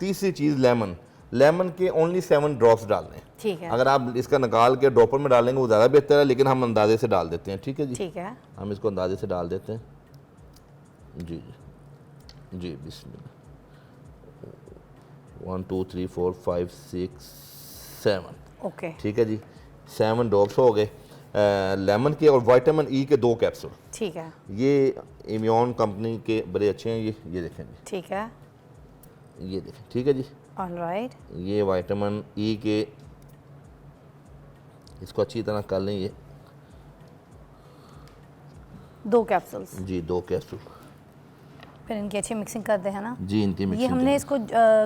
तीसरी चीज़ लेमन, लेमन के ओनली 7 ड्रॉप्स डालने हैं। ठीक है। अगर आप इसका निकाल के ड्रॉपर में डालेंगे वो ज़्यादा बेहतर है, लेकिन हम अंदाजे से डाल देते हैं, ठीक है जी। ठीक है। हम इसको अंदाजे से डाल देते हैं, जी जी जी, बिस्मिल्लाह। 1 2 3 4 5 6 7, ओके। ठीक है जी, 7 ड्रॉप्स हो गए लेमन के। और विटामिन ई के 2 कैप्सूल, ठीक है। ये इम्यून कंपनी के बड़े अच्छे हैं, ये देखें जी, ठीक है। ये देखें, ठीक है जी। ऑलराइट। ये विटामिन ई के, इसको अच्छी तरह कर लें, ये 2 कैप्सूल्स, जी 2 कैप्सूल, फिर इनकी अच्छी मिक्सिंग कर दे, है ना। जी इनकी ये मिक्सिंग हमने इसको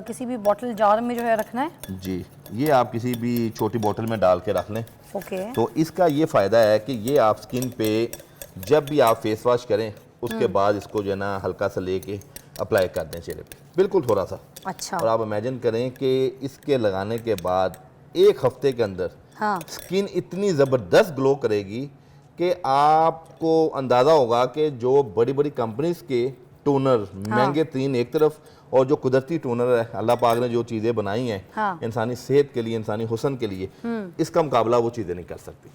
किसी भी बॉटल जार में जो है रखना है। जी, ये आप किसी भी छोटी बोतल में डाल के रख लें। ओके। तो इसका ये फ़ायदा है कि ये आप स्किन पे जब भी आप फेस वॉश करें उसके बाद इसको जो है ना हल्का सा लेके अप्लाई कर दें चेहरे पे, बिल्कुल थोड़ा सा। अच्छा। और आप इमेजिन करें कि इसके लगाने के बाद 1 हफ्ते के अंदर हाँ। स्किन इतनी ज़बरदस्त ग्लो करेगी कि आपको अंदाज़ा होगा कि जो बड़ी बड़ी कंपनीज के टोनर महंगे तीन एक तरफ, और जो कुदरती टोनर है अल्लाह पाक ने जो चीज़ें बनाई हैं हाँ। इंसानी सेहत के लिए, इंसानी हुस्न के लिए, इसका मुकाबला वो चीज़ें नहीं कर सकती।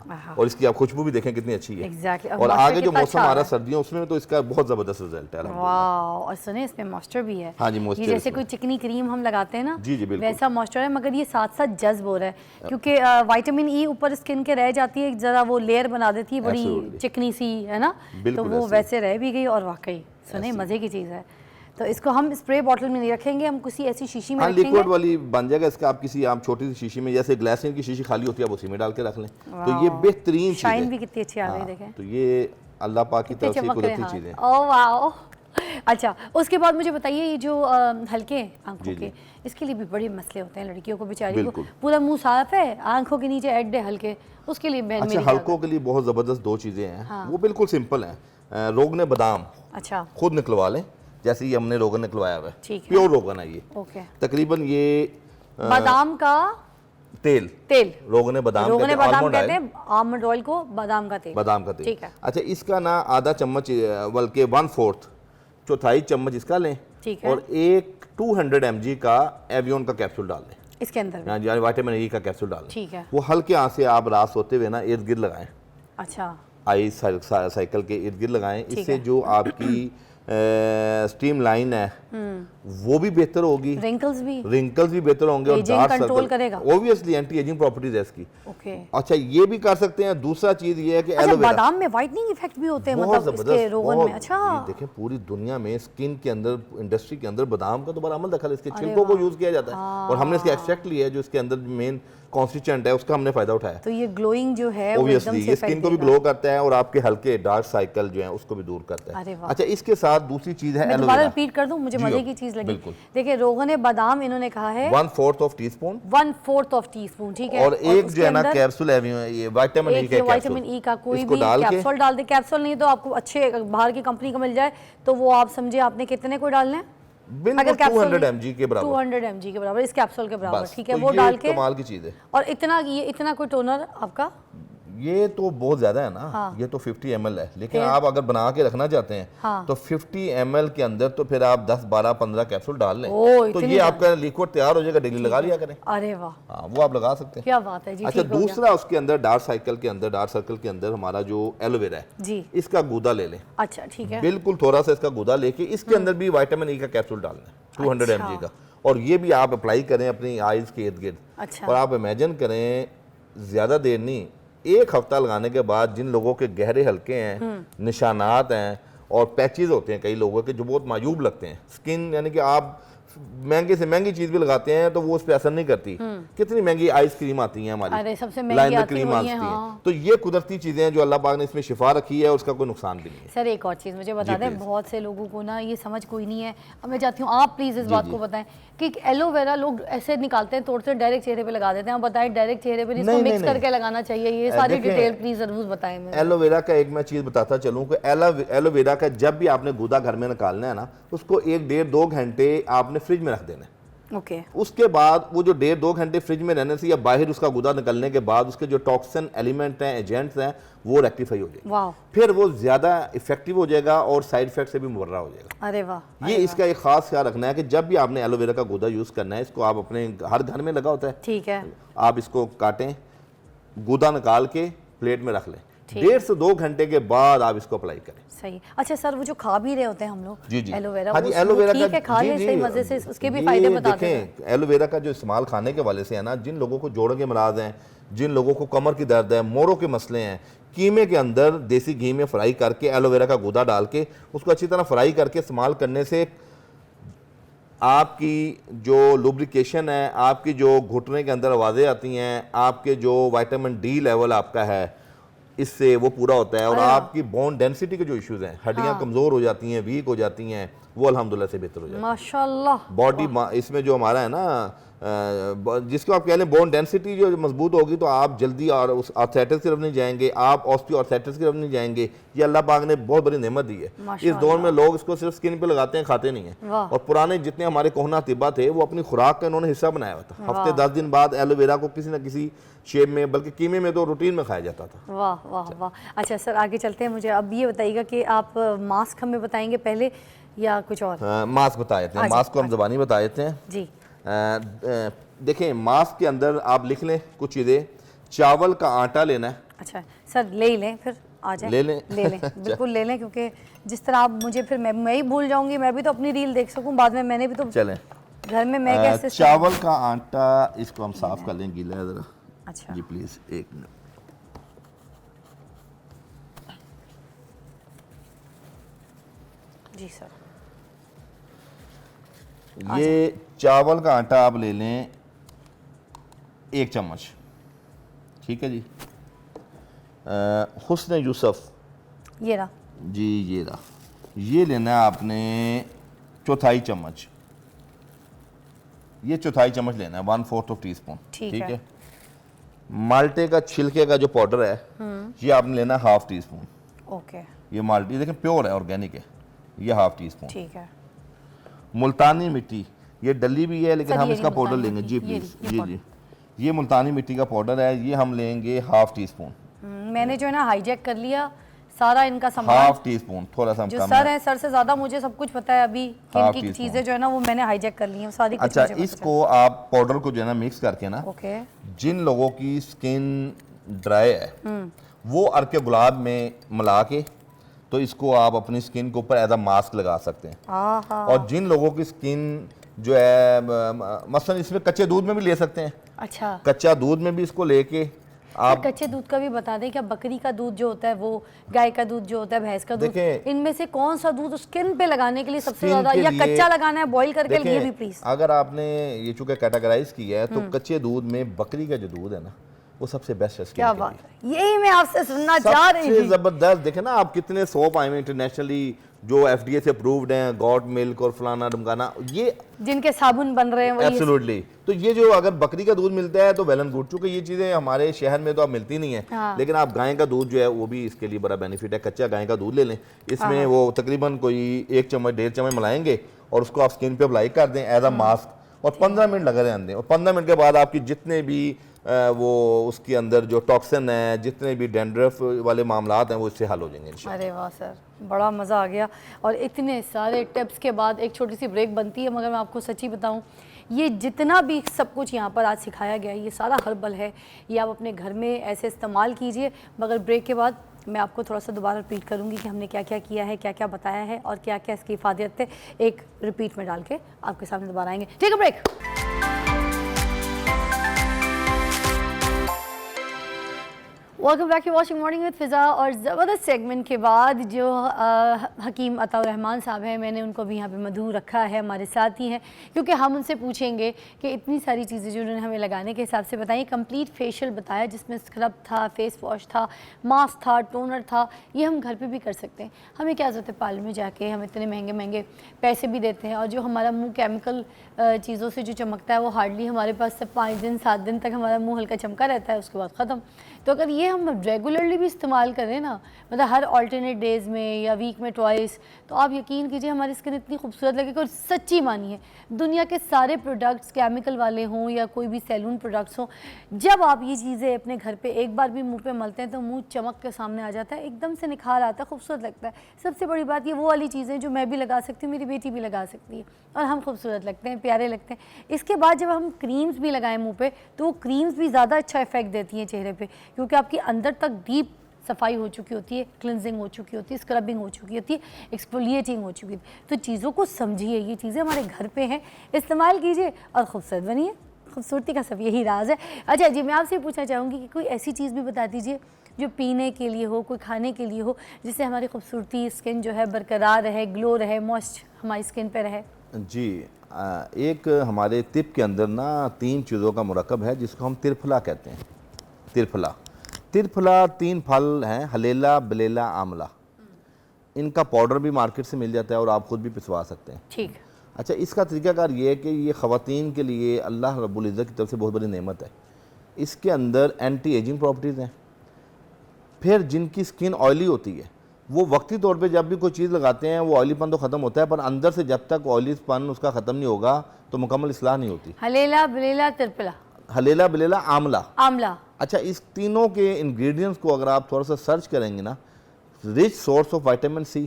आहा। और इसकी आप खुशबू भी देखें कितनी अच्छी है। Exactly, और और मॉइस्चर आगे जो कितना मौसम अच्छा आ रहा है। है सर्दियों, उसमें तो इसका बहुत ज़बरदस्त रिजल्ट है अल्हम्दुलिल्लाह। वाह, और सुने इसमें मॉइस्चर भी है। हाँ जी, ये मॉइस्चर जैसे इसमें। कोई चिकनी क्रीम हम लगाते हैं ना, जी, जी, बिल्कुल। वैसा मॉइस्चर है, मगर ये साथ साथ जज्ब हो रहा है क्योंकि विटामिन ई ऊपर स्किन के रह जाती है, जरा वो लेयर बना देती है बड़ी Absolutely। चिकनी सी, है ना। तो बिल्कुल वो ऐसे। वैसे रह भी गई, और वाकई सुने मज़े की चीज़ है। तो इसको हम स्प्रे बॉटल में नहीं रखेंगे, हम किसी ऐसी शीशी में हाँ, रखेंगे। लिक्विड वाली बन जाएगा इसका। आप किसी आप छोटी सी शीशी में, जैसे ग्लासरीन की शीशी खाली होती है, आप उसी में डाल के रख लें। तो ये बेहतरीन चीज़ शाइन है। भी कितनी अच्छी आ गई, हाँ, देखें तो ये अल्लाह पाक की तरफ से चमक रहे कुदरती हैं चीज़ें। हाथ। ओह वाह। अच्छा, उसके बाद मुझे बताइए, ये जो हल्के आंखों जी, के, जी। इसके लिए भी बड़े मसले होते हैं लड़कियों को, बेचारी को बिल्कुल। पूरा मुंह साफ है, आंखों के नीचे एड है हल्के, उसके लिए बहन अच्छा, मेरी क्या हल्कों के लिए बहुत ज़बरदस्त 2 चीज़ें हैं। हाँ। वो बिल्कुल सिंपल हैं। रोगन बादाम करें? अच्छा, खुद निकलवा लें, जैसे ये हमने रोगन निकलवाया हुआ है, ठीक है। प्योर रोगन है ये। ओके। तकरीबन ये बादाम का तेल, तेल, रोगन बादाम रोगन कहते हैं, बादाम almond कहते oil, हैं, आलमंड ऑयल को बादाम का तेल। बादाम का तेल। ठीक है। अच्छा, इसका ना आधा चम्मच, बल्कि 1/4 चौथाई चम्मच इसका लें, ठीक है। और एक 200 mg का एवियन का कैप्सूल डाल दें, इसके अंदर भी? यानी विटामिन ई का कैप्सूल डाल दें। ठीक है। वो हल्के हाथ से आप रात सोते हुए ना इर्द गिर्द लगाएं, अच्छा, आई साइकिल के इर्द गिर्द लगाएं। इससे है। जो आपकी स्ट्रीम लाइन है वो भी बेहतर होगी, रिंकल्स भी बेहतर होंगे, और Aging डार्क control सर्कल करेगा। ऑब्वियसली एंटी एजिंग प्रॉपर्टीज है इसकी। ओके। अच्छा, ये भी कर सकते हैं। दूसरा चीज ये है कि अच्छा, एलोवेरा बादाम में वाइटनिंग इफेक्ट भी होते हैं, बहुत मतलब इसके जबरदस्त, रोगन बहुत। में? अच्छा, ये देखें पूरी दुनिया में स्किन के अंदर, इंडस्ट्री के अंदर बादाम का तो बड़ा अमल दखल है, इसके छिलकों को यूज किया जाता है, और हमने इसके एक्सट्रैक्ट लिया है जो इसके अंदर मेन कॉन्स्टिट्यूएंट है, उसका हमने फायदा उठाया। तो ये ग्लोइंग जो है वो ऑब्वियसली एकदम से ये स्किन को भी फैल देगा। ग्लो करता है और आपके हल्के डार्क साइकिल जो है उसको भी दूर करता अरे है। वाह। अच्छा, इसके साथ दूसरी चीज है मैं दोबारा एलोवेरा। रिपीट कर दूं, मुझे जी, मजे की चीज लगी। बिल्कुल। देखिए, रोगन बादाम इन्होंने कहा है 1/4 ऑफ टीस्पून, 1/4 टीस्पून, ठीक है। और एक उसके जो है ना अंदर कैप्सूल है ये विटामिन ई एक का विटामिन ई का कोई इसको भी डाल के कैप्सूल डाल दे। कैप्सूल नहीं तो आपको अच्छे बाहर की कंपनी का मिल जाए, तो वो आप समझे आपने कितने को डालना है? बिल्कुल 200 mg के बराबर, 200 mg के बराबर, इस कैप्सूल के बराबर, बस। ठीक है। तो वो ये डाल के, कमाल की चीज है। और इतना कोई टोनर आपका? ये तो बहुत ज्यादा है ना। हाँ। ये तो 50 ml है, लेकिन आप अगर बना के रखना चाहते हैं हाँ। तो 50 ml के अंदर तो फिर आप 10, 12, 15 कैप्सूल डाल लें, ओह, तो इतनी ये आपका लिक्विड तैयार हो जाएगा, डेली लगा लिया करें। अरे वाह, हाँ, वो आप लगा सकते हैं। क्या बात है जी। अच्छा, ठीक हो गया दूसरा उसके अंदर डार्क सर्कल के अंदर हमारा जो एलोवेरा है जी। इसका गूदा ले लें। अच्छा, ठीक है। बिल्कुल थोड़ा सा इसका गूदा लेके इसके अंदर भी विटामिन ई का कैप्सूल डालना है, 200 mg का, और ये भी आप अप्लाई करें अपनी आईज के इर्द गिर्द। अच्छा। और आप इमेजिन करें, ज्यादा देर नहीं, 1 हफ्ता लगाने के बाद जिन लोगों के गहरे हल्के हैं, निशानात हैं और पैचेस होते हैं कई लोगों के जो बहुत मायूब लगते हैं, स्किन यानी कि आप महंगे से महंगी चीज भी लगाते हैं तो वो उस पर असर नहीं करती। कितनी महंगी आइसक्रीम आती है हमारी, अरे सबसे महंगी लाइनर आती क्रीम हुई आती है, है। हाँ। तो ये कुदरती चीजें हैं जो अल्लाह पाक ने इसमें शिफा रखी है, उसका कोई नुकसान भी नहीं है। सर, एक और चीज़ मुझे बता जी, दें, प्लीज़। बहुत से लोगों को ना ये समझ कोई नहीं है। अब मैं चाहती हूँ आप प्लीज़ इस बात को बताएं कि एलोवेरा लोग ऐसे निकालते हैं, तोड़ते हैं, डायरेक्ट चेहरे पे लगा देते हैं। आप बताएं डायरेक्ट चेहरे पे, इसको नहीं, मिक्स नहीं, करके लगाना चाहिए? ये सारी देखें, डिटेल प्लीज़ ज़रूर बताएं मुझे। एलोवेरा का एक मैं चीज़ बताता चलूँ कि एलोवेरा का जब भी आपने गूदा घर में निकालना है ना, उसको 1, 1.5, 2 घंटे आपने फ्रिज में रख देना है। ओके। उसके बाद वो जो 1.5, 2 घंटे फ्रिज में रहने से या बाहर उसका गूदा निकलने के बाद उसके जो टॉक्सिन एलिमेंट हैं, एजेंट्स हैं, वो रेक्टिफाई हो जाएंगे। वाह, फिर वो ज़्यादा इफेक्टिव हो जाएगा और साइड इफेक्ट से भी मुबर्रा हो जाएगा। अरे वाह। ये इसका एक खास ख्याल रखना है कि जब भी आपने एलोवेरा का गूदा यूज़ करना है, इसको आप अपने हर घर में लगा होता है, ठीक है। आप इसको काटें, गूदा निकाल के प्लेट में रख लें, ठीक। 1.5 से 2 घंटे के बाद आप इसको अप्लाई करें। सही। अच्छा सर, वो जो खा भी रहे होते हैं हम लोग जी जी एलोवेरा, हाँ जी, वो एलोवेरा ठीक है, खा जी, लें जी, सही मज़े से, उसके भी ये फायदे बता दें। देखें, एलोवेरा का जो इस्तेमाल खाने के वाले से है ना, जिन लोगों को जोड़ों के मराज हैं, जिन लोगों को कमर की दर्द है, मोरों के मसले हैं, कीमे के अंदर देसी घी में फ्राई करके एलोवेरा का गूदा डाल के उसको अच्छी तरह फ्राई करके इस्तेमाल करने से आपकी जो लुब्रिकेशन है, आपकी जो घुटने के अंदर आवाज़ें आती हैं, आपके जो विटामिन डी लेवल आपका है, इससे वो पूरा होता है। और आपकी बोन डेंसिटी के जो इश्यूज हैं, हड्डियां कमज़ोर हो जाती हैं, वीक हो जाती हैं, वो अल्हम्दुलिल्लाह से बेहतर हो जाती है। माशाल्लाह। बॉडी इसमें जो हमारा है ना, जिसको आप कह लें बोन डेंसिटी जो मजबूत होगी, तो आप जल्दी और उस आर्थराइटिस की तरफ नहीं जाएंगे, आप ऑस्टियोआर्थराइटिस की तरफ नहीं जाएंगे। ये अल्लाह पाक ने बहुत बड़ी नेमत दी है। इस दौर में लोग इसको सिर्फ स्किन पे लगाते हैं, खाते नहीं हैं। वाह। और पुराने जितने हमारे कोहना तिब्बा थे, वो अपनी खुराक का इन्होंने हिस्सा बनाया हुआ था। हफ्ते 10 दिन बाद एलोवेरा को किसी न किसी शेप में, बल्कि कीमे में तो रूटीन में खाया जाता था। वाह वाह वाह। अच्छा सर, आगे चलते हैं। मुझे अब ये बताइएगा कि आप मास्क हमें बताएंगे पहले या कुछ और? मास्क बता देते हैं, मास्क को हम ज़बानी बता देते हैं जी। देखें, मास्क के अंदर आप लिख लें कुछ चीज़ें। चावल का आटा लेना है। अच्छा सर, ले ही लें फिर, आ जाए। ले लें। बिल्कुल ले लें, क्योंकि जिस तरह आप मुझे फिर मैं ही भूल जाऊंगी, मैं भी तो अपनी रील देख सकूं बाद में। मैंने भी तो चलें, घर में मैं कैसे चावल का आटा इसको हम साफ कर लें, गीला है ज़रा। अच्छा जी प्लीज़, 1 मिनट। जी सर। ये चावल का आटा आप ले लें 1 चम्मच, ठीक है जी। हुस्न यूसुफ, ये रहा जी, ये रहा। ये लेना है आपने 1/4 चम्मच, ये 1/4 चम्मच लेना है, 1/4 टीस्पून, ठीक ठीक है। है। माल्टे का छिलके का जो पाउडर है, ये आपने लेना है 1/2 टीस्पून। ओके, ये माल्टे देखें प्योर है, ऑर्गेनिक है, ये 1/2 टीस्पून। ठीक है। मुल्तानी मिट्टी, ये डली भी है लेकिन सर, हम ये इसका नहीं पाउडर मुल्तानी लेंगे। जी मिट्टी, ये प्लीज़, ये जी पाउडर। जी, ये मुल्तानी मिट्टी का पाउडर है, ये हम लेंगे 1/2 टीस्पून। मैंने जो है ना हाईजैक कर लिया सारा इनका सामान, हाफ टी स्पून, थोड़ा सा जो कम सर है, सर से ज़्यादा मुझे सब कुछ पता है अभी, हाफ किन की टीस्पून। चीज़ें जो है ना वो मैंने हाईजैक कर ली हैं सारी कुछ अच्छा, मुझे पता इसको आप पाउडर को जो है ना मिक्स करके ना, ओके जिन लोगों की स्किन ड्राई है वो अर्क के गुलाब में मिला के तो इसको आप अपनी स्किन के ऊपर एज अ मास्क लगा सकते हैं। हाँ और जिन लोगों की स्किन जो है मसलन इसमें कच्चे दूध में भी ले सकते हैं, अच्छा। कच्चा दूध में भी इसको लेके सर आप कच्चे दूध का भी बता दें, क्या बकरी का दूध जो होता है वो, गाय का दूध जो होता है, भैंस का दूध, देखें, इनमें से कौन सा दूध स्किन पे लगाने के लिए सबसे स्किन ज़्यादा, के या लिए- कच्चा लगाना है बॉईल करके, ये भी देखें, प्लीज। अगर आपने ये चूंकि कैटेगराइज किया है तो कच्चे दूध में बकरी का जो दूध है ना वो सबसे बेस्ट है स्किन क्या के बात लिए। है, यही मैं आपसे सुनना चाह रही सबसे थी। जबरदस्त। देखें ना आप कितने सोप आए हुए इंटरनेशनली जो एफडीए से अप्रूव्ड हैं, गॉड मिल्क और फलाना ढमकाना, ये जिनके साबुन बन रहे हैं वही। एब्सोल्युटली। तो ये जो अगर बकरी का दूध मिलता है तो वेल एंड गुड, चूंकि ये चीज़ें हमारे शहर में तो अब मिलती नहीं है। हाँ। लेकिन आप गाय का दूध जो है वो भी इसके लिए बड़ा बेनिफिट है। कच्चा गाय का दूध ले लें, इसमें वो तकरीबन कोई 1 चम्मच 1.5 चम्मच मिलाएंगे और उसको आप स्किन पे अप्लाई कर दें एज अ मास्क, और 15 मिनट लगा रहने दें। और 15 मिनट के बाद आपकी जितने भी वो उसके अंदर जो टॉक्सिन है, जितने भी डैंड्रफ वाले मामलात हैं वो इससे हल हो जाएंगे इंशाल्लाह। अरे वाह सर, बड़ा मज़ा आ गया। और इतने सारे टिप्स के बाद एक छोटी सी ब्रेक बनती है, मगर मैं आपको सच्ची बताऊं, ये जितना भी सब कुछ यहाँ पर आज सिखाया गया है ये सारा हर्बल है, ये आप अपने घर में ऐसे इस्तेमाल कीजिए। मगर ब्रेक के बाद मैं आपको थोड़ा सा दोबारा रिपीट करूँगी कि हमने क्या क्या किया है, क्या क्या बताया है और क्या क्या इसकी इफादियत है, एक रिपीट में डाल के आपके सामने दोबारा आएंगे। ठीक है, break. Welcome back to watching morning with Fiza. और ज़बरदस्त सेगमेंट के बाद जो हकीम अताउर रहमान साहब हैं, मैंने उनको भी यहाँ पे मधु रखा है, हमारे साथ ही हैं, क्योंकि हम उनसे पूछेंगे कि इतनी सारी चीज़ें जो उन्होंने हमें लगाने के हिसाब से बताई, कंप्लीट फेशियल बताया जिसमें स्क्रब था, फेस वॉश था, मास्क था, टोनर था, ये हम घर पर भी कर सकते हैं। हमें क्या ज़रूरत है पार्लर में जाके, हम इतने महंगे महंगे पैसे भी देते हैं और जो हमारा मुँह केमिकल चीज़ों से जो चमकता है वो हार्डली हमारे पास से 5 दिन 7 दिन तक हमारा मुँह हल्का चमका रहता है, उसके बाद ख़त्म। तो अगर ये हम रेगुलरली भी इस्तेमाल करें ना, मतलब हर ऑल्टरनेट डेज़ में या वीक में ट्वाइस, तो आप यकीन कीजिए हमारी स्किन इतनी खूबसूरत लगेगी। और सच्ची मानिए, दुनिया के सारे प्रोडक्ट्स केमिकल वाले हों या कोई भी सैलून प्रोडक्ट्स हों, जब आप ये चीज़ें अपने घर पे एक बार भी मुंह पे मलते हैं तो मुंह चमक के सामने आ जाता है, एकदम से निखार आता है, खूबसूरत लगता है। सबसे बड़ी बात ये वो वाली चीज़ें जो मैं भी लगा सकती हूँ, मेरी बेटी भी लगा सकती है, और हम खूबसूरत लगते हैं, प्यारे लगते हैं। इसके बाद जब हम क्रीम्स भी लगाएं मुँह पे, तो वो क्रीम्स भी ज़्यादा अच्छा इफेक्ट देती हैं चेहरे पे, क्योंकि आपकी अंदर तक डीप सफाई हो चुकी होती है, क्लिनजिंग हो चुकी होती है, स्क्रबिंग हो चुकी होती है, एक्सफोलिएटिंग हो चुकी होती है। तो चीज़ों को समझिए, ये चीज़ें हमारे घर पे हैं, इस्तेमाल कीजिए और खूबसूरत बनिए। खूबसूरती का सब यही राज है। अच्छा जी, मैं आपसे पूछना चाहूँगी कि कोई ऐसी चीज़ भी बता दीजिए जो पीने के लिए हो, कोई खाने के लिए हो, जिससे हमारी खूबसूरती स्किन जो है बरकरार रहे, ग्लो रहे, मॉइस्ट हमारी स्किन पे रहे। जी, एक हमारे तिब के अंदर ना 3 चीज़ों का मुरक्कब है जिसको हम तिरफला कहते हैं। तिरफला 3 फल हैं, हलेला, बलेला, आमला। इनका पाउडर भी मार्केट से मिल जाता है और आप खुद भी पिसवा सकते हैं। ठीक। अच्छा, इसका तरीकाकार ये है कि ये ख़वातीन के लिए अल्लाह रब्बुल इज़्ज़त की तरफ से बहुत बड़ी नेमत है। इसके अंदर एंटी एजिंग प्रॉपर्टीज़ हैं। फिर जिनकी स्किन ऑयली होती है वो वक्ती तौर पे जब भी कोई चीज़ लगाते हैं वो ऑयलीपन तो ख़त्म होता है, पर अंदर से जब तक ऑयलीपन उसका ख़त्म नहीं होगा तो मुकम्मल इस्लाह नहीं होती। हलेला, बलेला, तिरपला, हलेला, बलेला, आमला। आमला। अच्छा, इस तीनों के इंग्रेडिएंट्स को अगर आप थोड़ा सा सर्च करेंगे ना, rich source of vitamin C,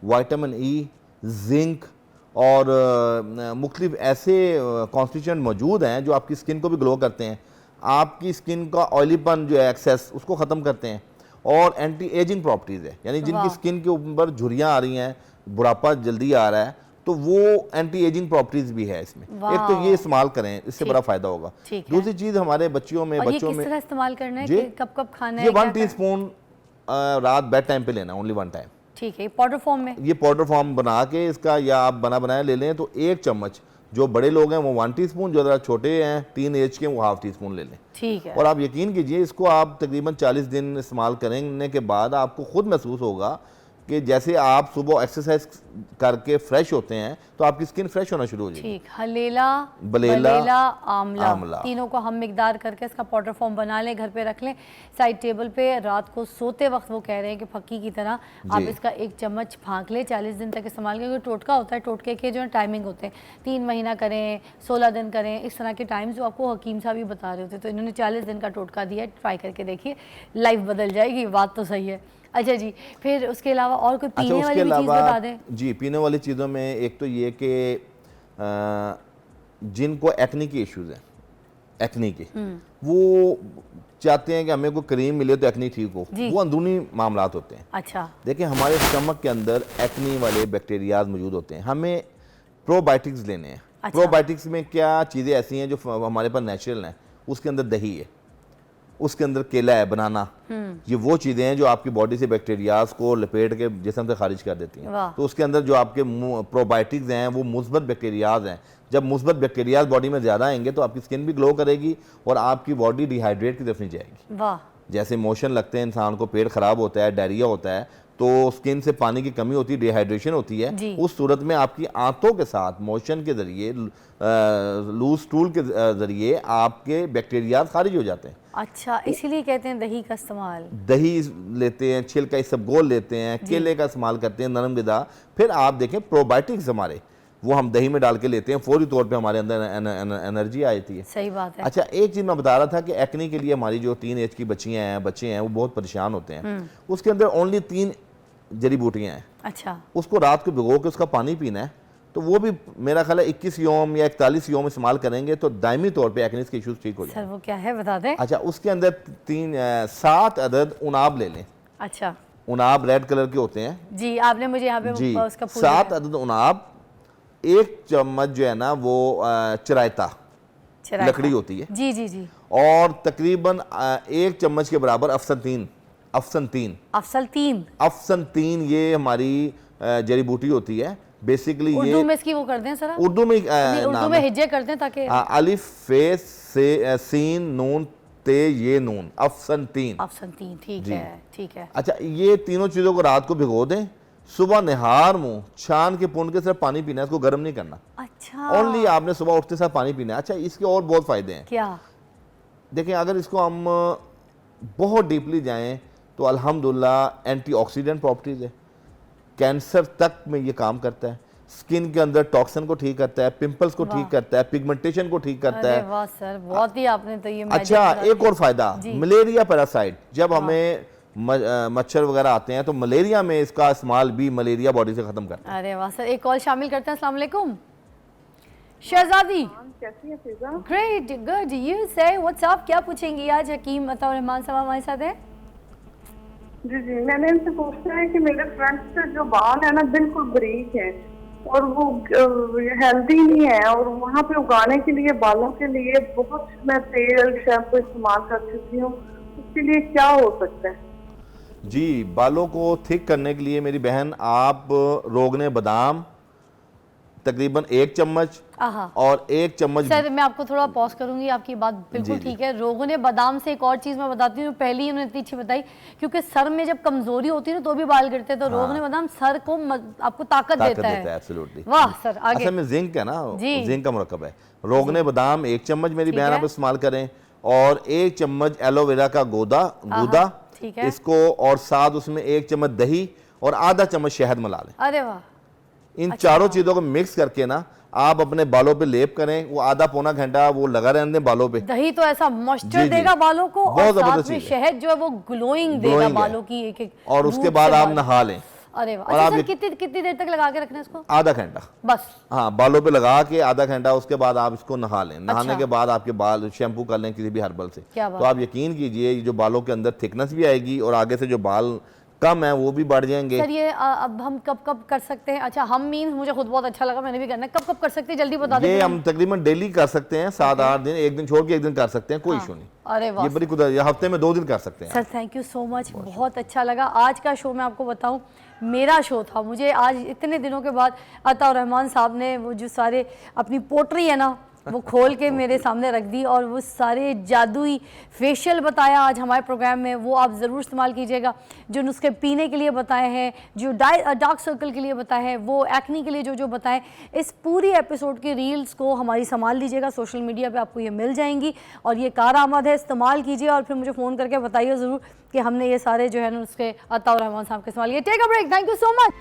vitamin E, zinc और मुख्तलिफ ऐसे कॉन्स्टिट्यूएंट मौजूद हैं जो आपकी स्किन को भी ग्लो करते हैं, आपकी स्किन का ऑयलीपन जो है एक्सेस उसको ख़त्म करते हैं, और एंटी एजिंग प्रॉपर्टीज़ है। यानी जिनकी स्किन के ऊपर झुर्रियाँ आ रही हैं, बुढ़ापा जल्दी आ रहा है, तो वो एंटी एजिंग प्रॉपर्टीज़ भी है इसमें। एक तो ये इस्तेमाल करें, इससे बड़ा फ़ायदा होगा। दूसरी चीज़ हमारे बच्चों में, किस तरह इस्तेमाल करना है, कब कब खाना है? ये 1 टीस्पून रात बेड टाइम पे लेना, ओनली 1 टाइम। ठीक है, पाउडर फॉर्म में? ये पाउडर फॉर्म बना के इसका, या आप बना बनाया ले लें तो 1 चम्मच, जो बड़े लोग हैं वो 1 टीस्पून, जो ज़रा छोटे हैं 3 एज के वो ½ टीस्पून ले लें। ठीक है। और आप यकीन कीजिए इसको आप तकरीबन 40 दिन इस्तेमाल करने के बाद आपको खुद महसूस होगा कि जैसे आप सुबह एक्सरसाइज करके फ्रेश होते हैं तो आपकी स्किन फ्रेश होना शुरू हो जाएगी। ठीक, हलेला, बलेला, आमला, तीनों को हम मिकदार करके इसका पाउडर फॉर्म बना लें, घर पे रख लें साइड टेबल पे। रात को सोते वक्त वो कह रहे हैं कि फक्की की तरह आप इसका 1 चम्मच फाँक लें, 40 दिन तक इस्तेमाल करें। टोटका होता है, टोटके के जो है टाइमिंग होते हैं, 3 महीना करें, 16 दिन करें, इस तरह के टाइम्स जो आपको हकीम साहब भी बता रहे होते। तो इन्होंने 40 दिन का टोटका दिया है, ट्राई करके देखिए, लाइफ बदल जाएगी। बात तो सही है। अच्छा जी, फिर उसके अलावा और कोई अच्छा, पीने उसके वाली भी चीज़ अलावा बता दें। जी, पीने वाली चीज़ों में एक तो ये कि जिनको एक्ने के इश्यूज़ हैं, एक्ने के, वो चाहते हैं कि हमें कोई क्रीम मिले तो एक्ने ठीक हो, जी। वो अंदरूनी मामलात होते हैं। अच्छा देखिए, हमारे स्टमक के अंदर एक्ने वाले बैक्टीरियाज मौजूद होते हैं, हमें प्रोबायोटिक्स लेने हैं। अच्छा। प्रोबायोटिक्स में क्या चीज़ें ऐसी हैं जो हमारे पास नेचुरल हैं, उसके अंदर दही है, उसके अंदर केला है, बनाना, ये वो चीज़ें हैं जो आपकी बॉडी से बैक्टीरियाज को लपेट के जिस्म से खारिज कर देती हैं। वाह। तो उसके अंदर जो आपके प्रोबायोटिक्स हैं वो मुस्बत बैक्टीरियाज हैं। जब मुस्बत बैक्टीरियाज बॉडी में ज़्यादा आएंगे तो आपकी स्किन भी ग्लो करेगी और आपकी बॉडी डिहाइड्रेट की तरफ नहीं जाएगी। वाह। जैसे मोशन लगते हैं इंसान को, पेट खराब होता है, डायरिया होता है, तो स्किन से पानी की कमी होती है, डिहाइड्रेशन होती है, जी। उस सूरत में आपकी आंतों के साथ मोशन के ज़रिए, लूज स्टूल के ज़रिए आपके बैक्टीरिया खारिज हो जाते हैं। अच्छा, इसीलिए कहते हैं दही का इस्तेमाल। दही लेते हैं, छिलका इसबगोल लेते हैं, केले का इस्तेमाल करते हैं, नरम ग़िज़ा। फिर आप देखें प्रोबायोटिक्स हमारे, वो हम दही में डाल के लेते हैं, फौरी तौर पे हमारे अंदर एनर्जी आ जाती है। सही बात है। अच्छा, एक चीज़ मैं बता रहा था कि एक्ने के लिए हमारी जो टीन एज की बच्चियाँ हैं, बच्चे हैं, वो बहुत परेशान होते हैं। उसके अंदर ओनली 3 जड़ी बूटियाँ हैं। अच्छा, उसको रात को भिगो के उसका पानी पीना है, तो वो भी मेरा ख्याल है 21 यौम या 41 यौम इस्तेमाल करेंगे तो दायमी तौर पे एक्ने के इश्यूज ठीक हो जाएंगे। सर वो क्या है बता दें। अच्छा, उसके अंदर 7 अदद उनाब ले लें। अच्छा उनाब रेड कलर के होते हैं जी, आपने मुझे यहाँ पे जी, उसका फूल 7 दिया। अदद उनाब, 1 चम्मच जो है ना वो चरायता चराइता। लकड़ी होती है, जी जी जी। और तकरीबन 1 चम्मच के बराबर अफसन तीन अफसल तीन। ये हमारी जड़ी बूटी होती है। बेसिकली ये उर्दू में इसकी वो कर दें सर, उर्दू में उर्दू नाम में है। हिज्जे कर दें ताकि अलिफ फे से सीन नून ते ये नून, अफसन तीन। अफसल तीन, ठीक जी। है ठीक है। अच्छा, ये तीनों चीज़ों को रात को भिगो दें, सुबह निहार मुंह छान के पुन के सिर्फ पानी पीना है, इसको गर्म नहीं करना। अच्छा, ओनली आपने सुबह उठते साथ पानी पीना है। अच्छा, इसके और बहुत फ़ायदे हैं। क्या? देखिए, अगर इसको हम बहुत डीपली जाएं तो अल्हम्दुलिल्लाह एंटीऑक्सीडेंट प्रॉपर्टीज़ है, कैंसर तक में ये काम करता है, स्किन के अंदर टॉक्सिन को ठीक करता है, पिंपल्स को ठीक करता है, पिगमेंटेशन को ठीक करता अरे है। वाह सर, बहुत ही आपने तो ये अच्छा, magic एक और फायदा, जी। मलेरिया पैरासाइट, जब हमें मच्छर वगैरह आते हैं तो मलेरिया में इसका इस्तेमाल भी मलेरिया बॉडी से खत्म करता है। अरे वाह सर, एक कॉल शामिल करते हैं। अस्सलाम वालेकुम शहजादी। कैसी है फिजा? ग्रेट, गुड, यू से व्हाट्स अप, क्या पूछेंगी आज? हकीम अताउर रहमान साहब हमारे साथ है। जी जी, मैंने इनसे पूछना है कि मेरे फ्रंट से जो बाल है ना बिल्कुल बारीक है और वो हेल्दी नहीं है, और वहाँ पे उगाने के लिए बालों के लिए बहुत मैं तेल शैम्पू इस्तेमाल कर चुकी हूँ, उसके लिए क्या हो सकता है? जी, बालों को थिक करने के लिए मेरी बहन आप रोगने बादाम तकरीबन 1 चम्मच आहा। और 1 चम्मच सर मैं आपको थोड़ा पॉज करूंगी, आपकी बात बिल्कुल जी, जी। ठीक है। रोगने बादाम से एक और चीज़ मैं बताती हूँ, पहली ही उन्होंने इतनी अच्छी बताई, क्योंकि सर में जब कमजोरी होती है ना तो भी बाल गिरते हैं, तो रोगने बादाम सर को आपको ताकत देता है। एब्सोल्युटली। वाह सर, आगे। असल में जिंक है ना, जी। जिंक का मुरक्कब है। रोगने बादाम 1 चम्मच मेरी ठीक बहन है। आप इस्तेमाल करें, और 1 चम्मच एलोवेरा का गूदा, ठीक है। इसको, और साथ उसमें 1 चम्मच दही और आधा चम्मच शहद मिला लें। अरे वाह, इन चारों चीज़ों को मिक्स करके ना आप अपने बालों पे लेप करें, वो आधा पौना घंटा वो लगा रहने दें बालों पे। दही तो ऐसा मॉइस्चर जी, जी। देगा बालों को, और बहुत साथ जबरदस्त में चीज़ है। शहद जो है वो ग्लोइंग देगा Glowing है। बालों की एक एक और उसके रूट बाद से आप बाल। नहा लें अरे वाह। और अच्छा आप सर, ये- कितनी देर तक लगा के रखना है इसको? आधा घंटा, बस। हाँ, बालों पे लगा के आधा घंटा, उसके बाद आप इसको नहा लें। नहाने अच्छा। के बाद आपके बाल शैम्पू कर लें किसी भी हर्बल से, क्या बात तो आप यकीन कीजिए ये जो बालों के अंदर थिकनेस भी आएगी और आगे से जो बाल कम है वो भी बढ़ जाएंगे। सर ये अब हम कब कब कर सकते हैं? अच्छा, हम मीन मुझे खुद बहुत अच्छा लगा, मैंने भी करना है। कब कब कर सकते हैं, जल्दी बता ये दें। हम तकरीबन डेली कर सकते हैं, 7-8 दिन, एक दिन छोड़ के एक दिन कर सकते हैं, कोई इशू नहीं। अरे वाह ये बड़ी कुदरत, ये हफ्ते में 2 दिन कर सकते हैं। Sir, thank you so much, बहुत अच्छा लगा। आज का शो मैं आपको बताऊं, मेरा शो था। मुझे आज इतने दिनों के बाद अताउर रहमान साहब ने वो जो सारे अपनी पोट्री है ना वो खोल के मेरे सामने रख दी, और वो सारे जादुई फेशियल बताया आज हमारे प्रोग्राम में, वो आप ज़रूर इस्तेमाल कीजिएगा। जो नुस्खे पीने के लिए बताए हैं, जो डार्क सर्कल के लिए बताए हैं, वो एक्नी के लिए जो बताएं, इस पूरी एपिसोड की रील्स को हमारी संभाल लीजिएगा, सोशल मीडिया पे आपको ये मिल जाएंगी, और ये कारआमद है, इस्तेमाल कीजिए और फिर मुझे फ़ोन करके बताइए ज़रूर कि हमने ये सारे जो है ना नुस्खे अताउर रहमान साहब के इस्तेमाल किए। Take a break, thank you so much.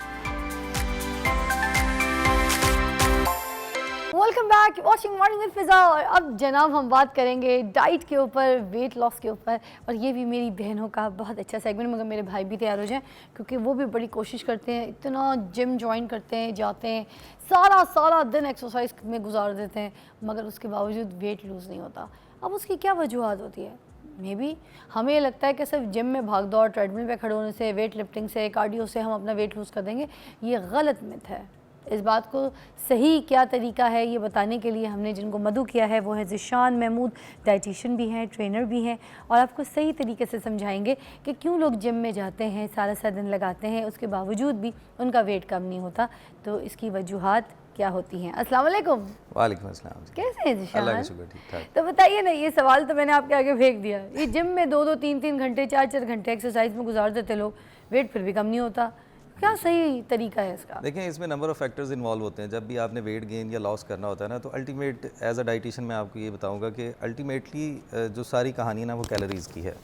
Welcome back watching morning with Fiza. और अब जनाब हम बात करेंगे डाइट के ऊपर, वेट लॉस के ऊपर। और ये भी मेरी बहनों का बहुत अच्छा सेगमेंट, मगर मेरे भाई भी तैयार हो जाएं क्योंकि वो भी बड़ी कोशिश करते हैं, इतना जिम ज्वाइन करते हैं, जाते हैं, सारा दिन एक्सरसाइज में गुजार देते हैं, मगर उसके बावजूद वेट लूज़ नहीं होता। अब उसकी क्या वजूहत होती है? मे बी हमें ये लगता है कि सिर्फ जिम में भाग दौड़, ट्रेडमिल पे खड़े होने से, वेट लिफ्टिंग से, कार्डियो से हम अपना वेट लूज़ कर देंगे। ये गलत मिथ है। इस बात को सही क्या तरीका है ये बताने के लिए हमने जिनको मदऊ किया है वो है ज़िशान महमूद, डाइटिशियन भी हैं, ट्रेनर भी हैं, और आपको सही तरीके से समझाएंगे कि क्यों लोग जिम में जाते हैं, सारा दिन लगाते हैं, उसके बावजूद भी उनका वेट कम नहीं होता। तो इसकी वजूहात क्या होती हैं? अस्सलाम वालेकुम। वालेकुम अस्सलाम। कैसे हैं ज़िशान? अल्लाह का शुक्र, ठीक ठाक। तो बताइए ना, ये सवाल तो मैंने आपके आगे फेंक दिया। ये जिम में 2-2, 3-3 घंटे, 4-4 घंटे एक्सरसाइज में गुजार देते लोग, वेट फिर भी कम नहीं होता। क्या सही तरीका है इसका? देखें, इसमें नंबर ऑफ़ फैक्टर्स इन्वॉल्व होते हैं। जब भी आपने वेट गेन या लॉस करना होता है ना, तो अल्टीमेट एज अ डाइटिशियन मैं आपको ये बताऊंगा कि अल्टीमेटली जो सारी कहानी है ना वो कैलोरीज़ की है।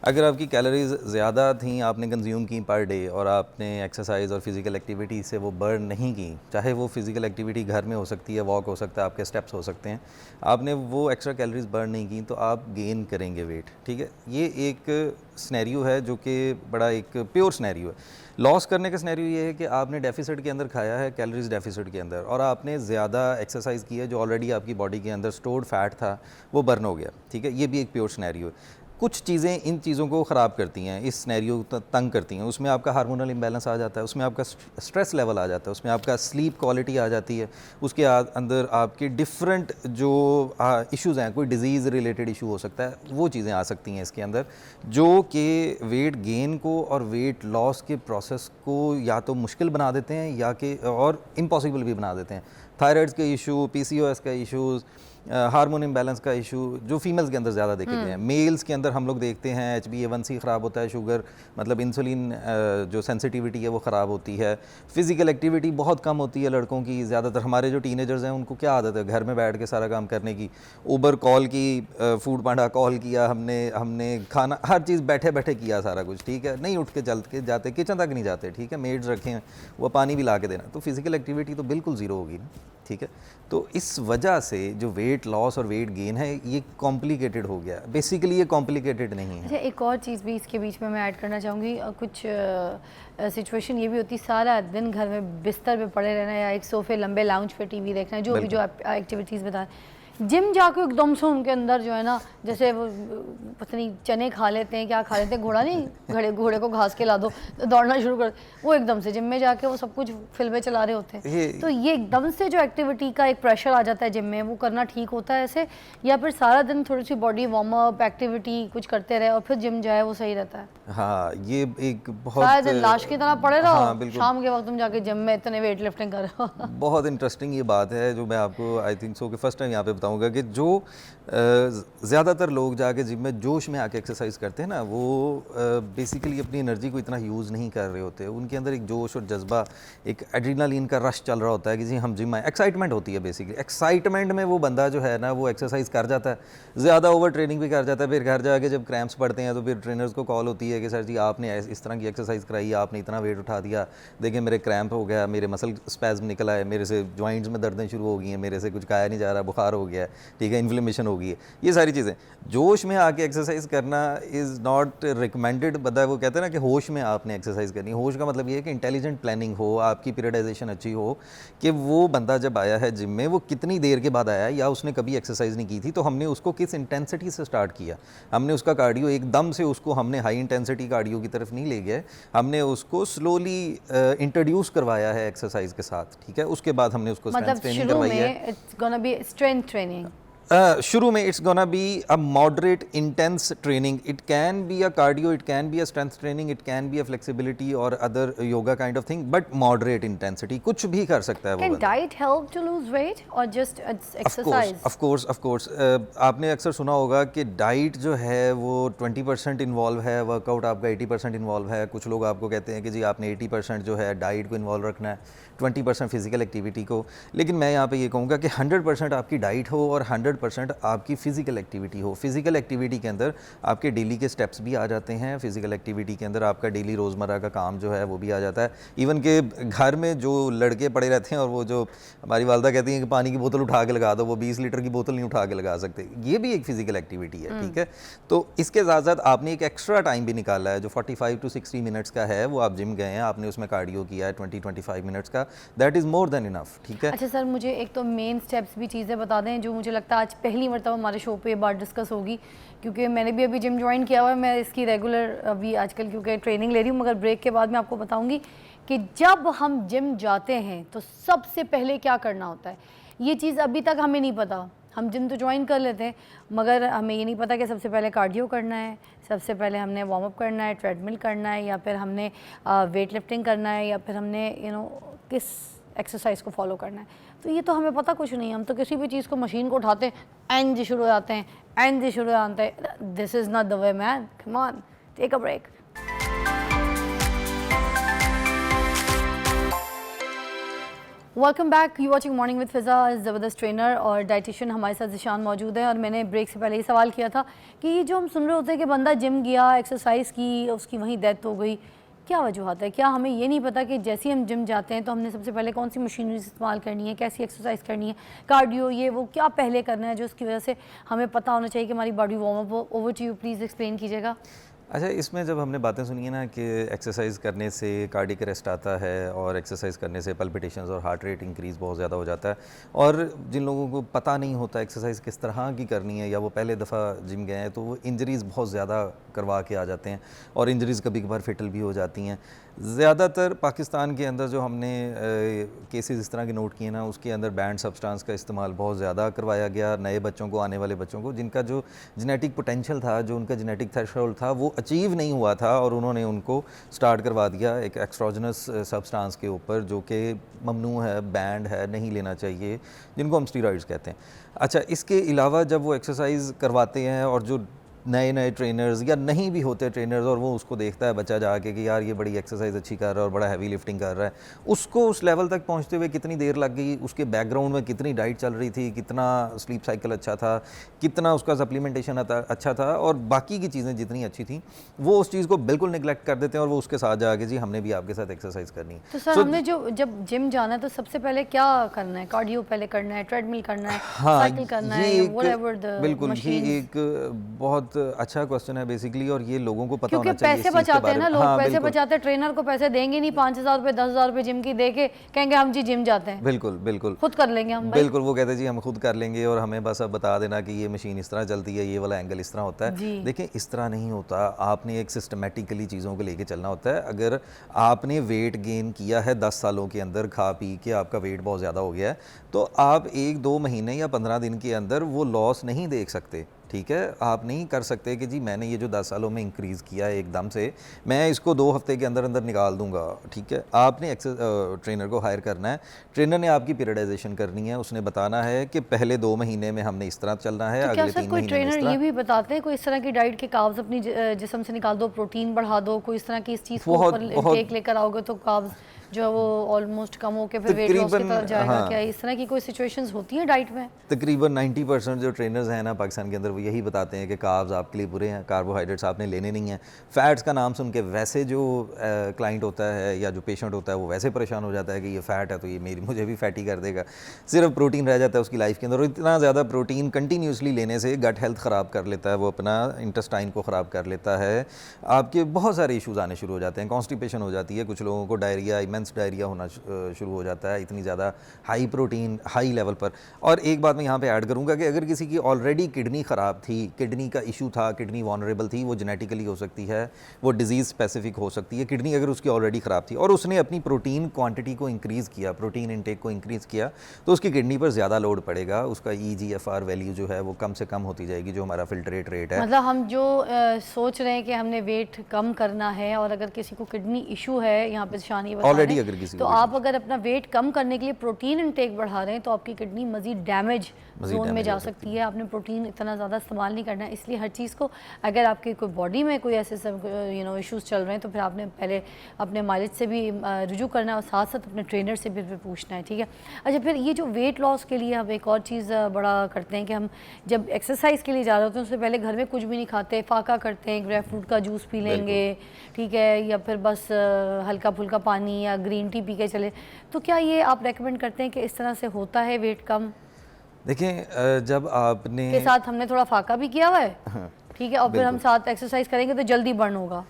अगर आपकी कैलोरीज़ ज़्यादा थी, आपने कंज्यूम की पर डे, और आपने एक्सरसाइज और फिज़िकल एक्टिविटी से वो बर्न नहीं की, चाहे वो फिज़िकल एक्टिविटी घर में हो सकती है, वॉक हो सकता है, आपके स्टेप्स हो सकते हैं, आपने वो एक्स्ट्रा कैलोरीज़ बर्न नहीं की, तो आप गेन करेंगे वेट। ठीक है, ये एक स्नैरियो है जो कि बड़ा एक प्योर स्नैरियो है। लॉस करने का स्नैरियो ये है कि आपने डेफिसिट के अंदर खाया है, कैलोरीज डेफिसिट के अंदर, और आपने ज़्यादा एक्सरसाइज की है, जो ऑलरेडी आपकी बॉडी के अंदर स्टोर्ड फैट था वो बर्न हो गया। ठीक है, ये भी एक प्योर स्नैरियो है। कुछ चीज़ें इन चीज़ों को ख़राब करती हैं, इस स्नैरियो को तंग करती हैं। उसमें आपका हार्मोनल इम्बैलेंस आ जाता है, उसमें आपका स्ट्रेस लेवल आ जाता है, उसमें आपका स्लीप क्वालिटी आ जाती है, उसके अंदर आपके डिफरेंट जो इश्यूज़ हैं, कोई डिज़ीज़ रिलेटेड इशू हो सकता है, वो चीज़ें आ सकती हैं इसके अंदर, जो कि वेट गेन को और वेट लॉस के प्रोसेस को या तो मुश्किल बना देते हैं या कि और इम्पॉसिबल भी बना देते हैं। थायराइड्स के इशू, PCOS का इशूज़, हार्मोन इम्बैलेंस का इशू जो फीमेल्स के अंदर ज़्यादा देखे गए हैं। मेल्स के अंदर हम लोग देखते हैं HbA1c ख़राब होता है, शुगर मतलब इंसुलिन जो सेंसिटिविटी है वो ख़राब होती है, फ़िज़िकल एक्टिविटी बहुत कम होती है लड़कों की। ज़्यादातर हमारे जो टीनेजर्स हैं उनको क्या आदत है घर में बैठ के सारा काम करने की, उबर कॉल की, फूड पांडा कॉल किया, हमने खाना हर चीज़ बैठे बैठे किया सारा कुछ। ठीक है, नहीं उठ के चल के जाते, किचन तक नहीं जाते। ठीक है, मेड्स रखें, वो पानी भी ला के देना, तो फिज़िकल एक्टिविटी तो बिल्कुल ज़ीरो होगी ना। ठीक है, तो इस वजह से जो वेट लॉस और वेट गेन है ये कॉम्प्लिकेटेड हो गया। बेसिकली ये कॉम्प्लिकेटेड नहीं है। अच्छा, एक और चीज़ भी इसके बीच में मैं ऐड करना चाहूँगी। कुछ सिचुएशन ये भी होती, सारा दिन घर में बिस्तर पे पड़े रहना या एक सोफे लंबे लाउंज पे टीवी देखना, जो भी जो एक्टिविटीज़ बता, जिम जाके एकदम से उनके अंदर जो है ना, जैसे वो पता नहीं चने खा लेते हैं, क्या खा लेते हैं, घोड़ा नहीं, घोड़े को घास के ला दो तो दौड़ना शुरू कर, वो एकदम से जिम में जाके वो सब कुछ फिल्में चला रहे होते हैं। तो ये एकदम से जो एक्टिविटी का एक प्रेशर आ जाता है जिम में, वो करना ठीक होता है ऐसे, या फिर सारा दिन थोड़ी सी बॉडी वार्म अप एक्टिविटी कुछ करते रहे और फिर जिम जाए, वो सही रहता है? हाँ, ये एक बहुत सारा दिन लाश की तरह पड़े रहो। हाँ, शाम के वक्त तुम जाके जिम में इतने वेट लिफ्टिंग कर रहे हो। बहुत इंटरेस्टिंग ये बात है जो मैं आपको आई थिंक सो कि फर्स्ट टाइम यहाँ पे बताऊंगा कि जो ज़्यादातर लोग जाके जिम में जोश में आके एक्सरसाइज करते हैं ना, वो बेसिकली अपनी एनर्जी को इतना यूज़ नहीं कर रहे होते। उनके अंदर एक जोश और जज्बा, एक एड्रेनालिन का रश चल रहा होता है कि जी हम जिम आए, एक्साइटमेंट होती है। बेसिकली एक्साइटमेंट में वो बंदा जो है ना वो एक्सरसाइज कर जाता है, ज़्यादा ओवर ट्रेनिंग भी कर जाता है। फिर घर जाके जब क्रैम्प्स पड़ते हैं तो फिर ट्रेनर्स को कॉल होती है कि सर जी आपने इस तरह की एक्सरसाइज कराई, आपने इतना वेट उठा दिया, देखिए मेरे क्रैम्प हो गया, मेरे मसल स्पैज़म निकला है, मेरे से जॉइंट्स में दर्दें शुरू हो गई हैं, मेरे से कुछ खाया नहीं जा रहा, बुखार हो गया है, ठीक है, इन्फ्लेमेशन हो गई है। ये सारी चीज़ें, जोश में आके एक्सरसाइज करना इज़ नॉट रिकमेंडेड। बता वो कहते हैं ना कि होश में आपने एक्सरसाइज करनी। होश का मतलब ये है कि इंटेलिजेंट प्लानिंग हो, आपकी पीरियडाइजेशन अच्छी हो, कि वो बंदा जब आया है जिम में वो कितनी देर के बाद आया है, या उसने कभी एक्सरसाइज नहीं की थी, तो हमने उसको किस इंटेंसिटी से स्टार्ट किया, हमने उसका कार्डियो एकदम से उसको हमने हाई इंटेंसिटी कार्डियो की तरफ नहीं ले गए, हमने उसको स्लोली इंट्रोड्यूस करवाया है एक्सरसाइज के साथ। ठीक है, उसके बाद हमने उसको स्ट्रेंथ ट्रेनिंग करवाई है। It's gonna be strength training. शुरू में it's gonna be a moderate intense training, it can be a cardio, it can be a strength training, it can be a flexibility और other yoga kind of thing, but moderate intensity, कुछ भी कर सकता है वो। Can diet help to lose weight और just exercise? Of course आपने अक्सर सुना होगा कि डाइट जो है वो 20% इन्वॉल्व है, वर्कआउट आपका 80% इन्वॉल्व है। कुछ लोग आपको कहते हैं कि जी आपने 80% जो है डाइट को इन्वॉल्व रखना है, 20% फिजिकल एक्टिविटी को। लेकिन मैं यहाँ पे ये कहूँगा कि 100% आपकी डाइट हो और 100% 100% आपकी फ़िज़िकल एक्टिविटी हो। फ़िज़िकल एक्टिविटी के अंदर आपके डेली के स्टेप्स भी आ जाते हैं, फ़िज़िकल एक्टिविटी के अंदर आपका डेली रोज़मर्रा का काम जो है वो भी आ जाता है। इवन के घर में जो लड़के पड़े रहते हैं और वो जो हमारी वालदा कहती हैं कि पानी की बोतल उठा के लगा दो, वो 20 लीटर की बोतल नहीं उठा के लगा सकते, ये भी एक फ़िज़िकल एक्टिविटी है, ठीक है। तो इसके साथ साथ आपने एक एक्स्ट्रा टाइम भी निकाला है जो 45 to 60 मिनट्स का है, वो आप जिम गए हैं, आपने उसमें कार्डियो किया है 20-25 मिनट्स का, that is more than enough, ठीक है। अच्छा सर, मुझे एक तो मेन स्टेप्स भी चीज़ें बता दें जो मुझे लगता है आज पहली मरतबा हमारे शो पे ये बात डिस्कस होगी, क्योंकि मैंने भी अभी जिम ज्वाइन किया हुआ है, मैं इसकी रेगुलर अभी आजकल क्योंकि ट्रेनिंग ले रही हूँ, मगर ब्रेक के बाद मैं आपको बताऊँगी कि जब हम जिम जाते हैं तो सबसे पहले क्या करना होता है। ये चीज़ अभी तक हमें नहीं पता, हम जिम तो ज्वाइन कर लेते हैं मगर हमें ये नहीं पता कि सबसे पहले कार्डियो करना है, सबसे पहले हमने वार्म अप करना है, ट्रेडमिल करना है, या फिर हमने वेट लिफ्टिंग करना है, या फिर हमने किस एक्सरसाइज को फॉलो करना है। तो ये तो हमें पता कुछ नहीं है, हम तो किसी भी चीज़ को मशीन को उठाते हैं एंड जी शुरू हो जाते हैं, एंड जी शुरू हो जाते हैं। This is not the way man, come on, take a break. Welcome back, you watching morning with Fiza. ज़बरदस्त ट्रेनर और डाइटिशियन हमारे साथ ज़िशान मौजूद है। और मैंने ब्रेक से पहले ये सवाल किया था कि ये जो हम सुन रहे होते हैं कि बंदा जिम गया, एक्सरसाइज की, उसकी वहीं डेथ हो गई, क्या वजूहत है? क्या हमें ये नहीं पता कि जैसे ही हम जिम जाते हैं तो हमने सबसे पहले कौन सी मशीनरी इस्तेमाल करनी है, कैसी एक्सरसाइज करनी है, कार्डियो ये वो क्या पहले करना है, जो उसकी वजह से हमें पता होना चाहिए कि हमारी बॉडी वार्म अप हो। Over to you, please explain कीजिएगा। अच्छा, इसमें जब हमने बातें सुनी है ना कि एक्सरसाइज करने से कार्डियक अरेस्ट आता है और एक्सरसाइज करने से पल्पिटेशंस और हार्ट रेट इंक्रीज़ बहुत ज़्यादा हो जाता है, और जिन लोगों को पता नहीं होता एक्सरसाइज किस तरह की करनी है या वो पहले दफ़ा जिम गए हैं तो वो इंजरीज़ बहुत ज़्यादा करवा के आ जाते हैं और इंजरीज़ कभी कभार फेटल भी हो जाती हैं। ज़्यादातर पाकिस्तान के अंदर जो हमने केसेस इस तरह के नोट किए ना, उसके अंदर बैंड सब्सटेंस का इस्तेमाल बहुत ज़्यादा करवाया गया नए बच्चों को, आने वाले बच्चों को, जिनका जो जेनेटिक पोटेंशियल था, जो उनका जेनेटिक थ्रेशोल्ड था, वो अचीव नहीं हुआ था और उन्होंने उनको स्टार्ट करवा दिया एक एक्सट्रोजनस सब्सटेंस के ऊपर जो कि ममनू है, बैंड है, नहीं लेना चाहिए, जिनको हम स्टीरॉइड्स कहते हैं। अच्छा, इसके अलावा जब वो एक्सरसाइज करवाते हैं और जो नए नए ट्रेनर्स या नहीं भी होते ट्रेनर्स, और वो उसको देखता है बच्चा जाके कि यार ये बड़ी एक्सरसाइज अच्छी कर रहा है और बड़ा हैवी लिफ्टिंग कर रहा है, उसको उस लेवल तक पहुंचते हुए कितनी देर लग गई, उसके बैकग्राउंड में कितनी डाइट चल रही थी, कितना स्लीप साइकिल अच्छा था, कितना उसका सप्लीमेंटेशन अच्छा था, और बाकी की चीज़ें जितनी अच्छी थी वो उस चीज़ को बिल्कुल निगलेक्ट कर देते हैं और वो उसके साथ जाके जी हमने भी आपके साथ एक्सरसाइज करनी है। तो सर हमने जब जिम जाना है तो सबसे पहले क्या करना है? कार्डियो पहले करना है, ट्रेडमिल करना है, साइकिल करना है, व्हाटएवर द बिल्कुल, ये एक बहुत अच्छा क्वेश्चन है बेसिकली, और ये लोगों को पता होना चाहिए। पैसे बचाते हैं ना लोग, पैसे बचाते हैं, ट्रेनर को पैसे देंगे नहीं, 5,000 रुपए 10,000 रुपए जिम की दे के कहेंगे हम जी जिम जाते हैं। बिल्कुल बिल्कुल खुद कर लेंगे हम, बिल्कुल, वो कहते हैं जी हम खुद कर लेंगे और हमें बस अब बता देना कि ये मशीन इस तरह चलती है, ये वाला एंगल इस तरह होता है। देखिए, इस तरह नहीं होता, आपने एक सिस्टमेटिकली चीज़ों को लेके चलना होता है। अगर आपने वेट गेन किया है 10 सालों के अंदर, खा पी के आपका वेट बहुत ज़्यादा हो गया है, तो आप 1-2 महीने या 15 दिन के अंदर वो लॉस नहीं देख सकते, ठीक है। आप नहीं कर सकते कि जी मैंने ये जो 10 सालों में इंक्रीज़ किया है एकदम से, मैं इसको 2 हफ्ते के अंदर अंदर निकाल दूंगा, ठीक है। आपने ट्रेनर को हायर करना है, ट्रेनर ने आपकी पीरियडाइजेशन करनी है, उसने बताना है कि पहले 2 महीने में हमने इस तरह चलना है, तो अगले 3 कोई महीने में ट्रेनर इस तरह। ये भी बताते हैं कोई इस तरह की डाइट के कार्ब्स अपनी जिस्म से निकाल दो, प्रोटीन बढ़ा दो, कोई इस तरह की इस चीज़ को ऊपर इंटेक लेकर आओगे तो कार्ब्स जो है वो ऑलमोस्ट कम होकर फिर वेट लॉस की तरफ जाएगा? क्या इस तरह की कोई सिचुएशंस होती हैं डाइट में? तकरीबन 90% जो ट्रेनर्स हैं ना पाकिस्तान के अंदर, वो यही बताते हैं कि कार्ब्स आपके लिए बुरे हैं, कार्बोहाइड्रेट्स आपने लेने नहीं हैं। फैट्स का नाम सुन के वैसे जो क्लाइंट होता है या जो पेशेंट होता है वो वैसे परेशान हो जाता है कि ये फ़ैट है तो ये मुझे भी फैटी कर देगा। सिर्फ प्रोटीन रह जाता है उसकी लाइफ के अंदर, और इतना ज़्यादा प्रोटीन कंटिन्यूसली लेने से गट हेल्थ ख़राब कर लेता है, वो अपना इंटेस्टाइन को ख़राब कर लेता है, आपके बहुत सारे इशूज़ आने शुरू हो जाते हैं, कॉन्स्टिपेशन हो जाती है, कुछ लोगों को डायरिया, इमेंस डायरिया होना शुरू हो जाता है, इतनी ज़्यादा हाई प्रोटीन हाई लेवल पर। और एक बात मैं यहाँ पे ऐड करूँगा कि अगर किसी की ऑलरेडी किडनी ख़राब थी, किडनी का इशू था, किडनी वॉनरेबल थी, वो जेनेटिकली हो सकती है, वो डिजीज़ स्पेसिफिक हो सकती है। किडनी अगर उसकी ऑलरेडी ख़राब थी और उसने अपनी प्रोटीन क्वांटिटी को इंक्रीज़ किया, प्रोटीन इनटेक को इंक्रीज़ किया, तो उसकी किडनी पर ज़्यादा लोड पड़ेगा, उसका EGFR वैल्यू जो है वो कम से कम होती जाएगी, जो हमारा फिल्ट्रेट रेट है। मतलब हम जो सोच रहे हैं कि हमने वेट कम करना है और अगर किसी को किडनी इशू है, यहाँ पे शानी बता Already हैं, अगर किसी तो को आप अगर अपना वेट कम करने के लिए प्रोटीन इनटेक बढ़ा रहे हैं तो आपकी किडनी मजीद डैमेज जोन में जा सकती है। आपने प्रोटीन इतना ज़्यादा इस्तेमाल नहीं करना है। इसलिए हर चीज़ को, अगर आपके कोई बॉडी में कोई ऐसे सब इश्यूज़ चल रहे हैं तो फिर आपने पहले अपने मालिज से भी रुजू करना है और साथ साथ अपने ट्रेनर से भी फिर पूछना है, ठीक है। अच्छा, फिर ये जो वेट लॉस के लिए हम एक और चीज़ बड़ा करते हैं कि हम जब एक्सरसाइज के लिए जा रहे होते हैं उससे पहले घर में कुछ भी नहीं खाते, फाका करते हैं, ग्रेप फ्रूट का जूस पी लेंगे, ठीक है, या फिर बस हल्का फुल्का पानी या ग्रीन टी पी के चले। तो क्या ये आप रेकमेंड करते हैं कि इस तरह से होता है वेट कम? देखें, जब आपने के साथ हमने थोड़ा फाका भी किया हुआ है, ठीक है, और फिर हम साथ एक्सरसाइज करेंगे तो जल्दी बर्न होगा।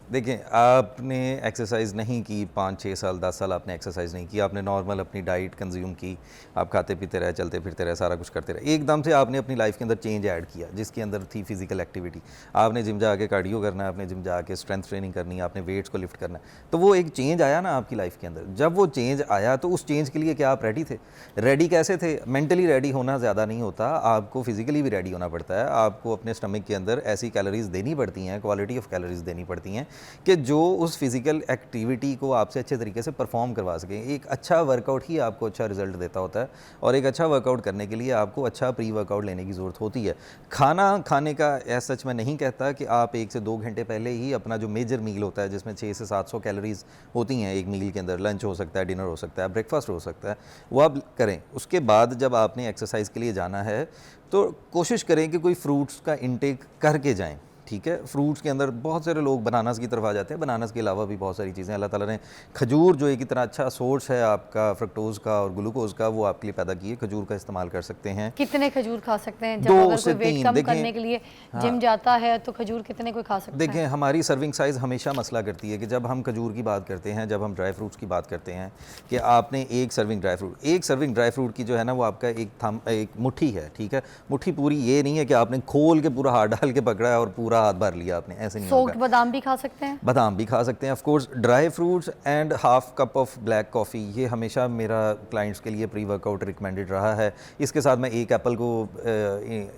देखें, आपने एक्सरसाइज नहीं की 5-6 साल 10 साल आपने एक्सरसाइज नहीं की, आपने नॉर्मल अपनी डाइट कंज्यूम की, आप खाते पीते रहे, चलते फिरते रहे, सारा कुछ करते रहे। एकदम से आपने अपनी लाइफ के अंदर चेंज ऐड किया जिसके अंदर थी फिजिकल एक्टिविटी। आपने जिम जाके कार्डियो करना है, आपने जिम जाके स्ट्रेंथ ट्रेनिंग करनी है, आपने वेट्स को लिफ्ट करना है, तो वो एक चेंज आया ना आपकी लाइफ के अंदर। जब वो चेंज आया तो उस चेंज के लिए क्या आप रेडी थे? रेडी कैसे थे? मेंटली रेडी होना ज़्यादा नहीं होता, आपको फिजिकली भी रेडी होना पड़ता है। आपको अपने स्टमक के अंदर ऐसी कैलोरीज देनी पड़ती हैं, क्वालिटी ऑफ कैलोरीज देनी पड़ती हैं कि जो उस फिज़िकल एक्टिविटी को आपसे अच्छे तरीके से परफॉर्म करवा सकें। एक अच्छा वर्कआउट ही आपको अच्छा रिजल्ट देता होता है, और एक अच्छा वर्कआउट करने के लिए आपको अच्छा प्री वर्कआउट लेने की ज़रूरत होती है। खाना खाने का ऐसा सच मैं नहीं कहता कि आप 1 से 2 घंटे पहले ही अपना जो मेजर मील होता है जिसमें 600 से 700 कैलोरीज होती हैं एक मील के अंदर, लंच हो सकता है, डिनर हो सकता है, ब्रेकफास्ट हो सकता है, वो आप करें। उसके बाद जब आपने एक्सरसाइज के लिए जाना है तो कोशिश करें कि कोई फ्रूट्स का इंटेक करके जाएँ, ठीक है। फ्रूट्स के अंदर बहुत सारे लोग बनानास की तरफ आ जाते हैं, बनानास के अलावा भी बहुत सारी चीज़ें अल्लाह ताला ने, खजूर जो एक इतना अच्छा सोर्स है आपका फ्रक्टोज का और ग्लूकोज का, वो आपके लिए पैदा की है। खजूर का इस्तेमाल कर सकते हैं। कितने खजूर खा सकते हैं? जब 2 अगर से कोई वेट 3 कम देखें, करने के लिए जिम जाता है तो खजूर कितने कोई खा सकता है? देखें, हमारी सर्विंग साइज़ हमेशा मसला करती है कि जब हम खजूर की बात करते हैं, जब हम ड्राई फ्रूट्स की बात करते हैं कि आपने एक सर्विंग ड्राई फ्रूट की जो है ना वो आपका एक मुट्ठी है, ठीक है। मुट्ठी पूरी ये नहीं है कि आपने खोल के पूरा हाथ डाल के पकड़ा है और पूरा हाथ भर लिया आपने, ऐसे नहीं होगा। सोक्ड बादाम भी खा सकते हैं? बादाम भी खा सकते हैं, of course. Dry fruits and half cup of black coffee, ये हमेशा मेरा क्लाइंट्स के लिए प्री वर्कआउट रिकमेंडेड रहा है। इसके साथ मैं एक एप्पल को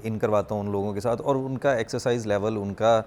इन करवाता हूँ उन लोगों के साथ, और उनका एक्सरसाइज लेवल, उनका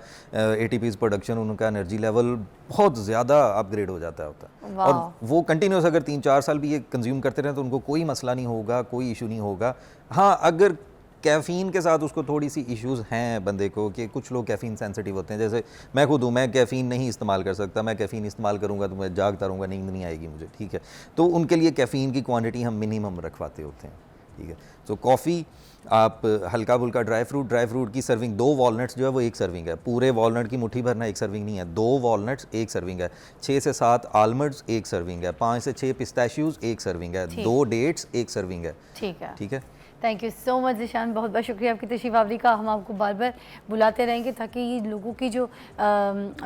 ATPs प्रोडक्शन, उनका एनर्जी लेवल बहुत ज़्यादा अपग्रेड हो जाता है। और वो कंटिन्यूस अगर 3-4 साल भी ये कंज्यूम करते रहें तो उनको कोई मसला नहीं होगा, कोई इशू नहीं होगा। हाँ, अगर कैफ़ीन के साथ उसको थोड़ी सी इश्यूज़ हैं बंदे को, कि कुछ लोग कैफ़ीन सेंसिटिव होते हैं, जैसे मैं खुद हूँ, मैं कैफ़ीन नहीं इस्तेमाल कर सकता, मैं कैफ़ीन इस्तेमाल करूँगा तो मैं जागता रहूँगा, नींद नहीं आएगी मुझे, ठीक है। तो उनके लिए कैफ़ीन की क्वांटिटी हम मिनिमम रखवाते होते हैं, ठीक है। तो कॉफ़ी, आप हल्का फुल्का ड्राई फ्रूट की सर्विंग, 2 वॉलनट्स जो है वो 1 सर्विंग है। पूरे वॉलनट की मुट्ठी भरना 1 सर्विंग नहीं है, 2 वॉलनट्स 1 सर्विंग है। 6 से 7 आलमंड्स 1 सर्विंग है। 5 से 6 पिस्ताशियोज 1 सर्विंग है। 2 डेट्स 1 सर्विंग है, ठीक है, ठीक है। Thank you so much Zeeshan, बहुत बहुत शुक्रिया आपकी तशरीफ़ आवरी का। हम आपको बार बार बुलाते रहेंगे ताकि ये लोगों की जो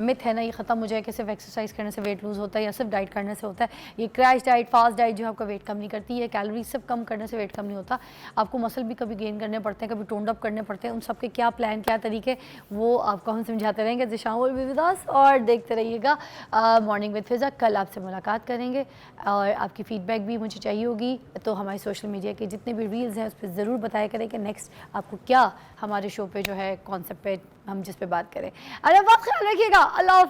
मिथ है ना ये ख़त्म हो जाए कि सिर्फ एक्सरसाइज करने से वेट लूज़ होता है या सिर्फ डाइट करने से होता है। ये क्रैश डाइट, फास्ट डाइट जो आपका वेट कम नहीं करती है, कैलोरीज सिर्फ कम करने से वेट कम नहीं होता। आपको मसल भी कभी गेन करने पड़ते हैं, कभी टोन्ड अप करने पड़ते हैं। उन सब के क्या प्लान, क्या तरीके, वो आपको हम समझाते रहेंगे। Zeeshan will be with us, और देखते रहिएगा मॉर्निंग विद फिज़ा। कल आपसे मुलाकात करेंगे और आपकी फ़ीडबैक भी मुझे चाहिए होगी, तो हमारे सोशल मीडिया के जितने भी रील्स हैं उस पर ज़रूर बताया करें कि नेक्स्ट आपको क्या हमारे शो पे जो है कॉन्सेप्ट पे हम जिस पे बात करें। अरे बहुत ख्याल रखिएगा। अल्लाह हाफ़िज़।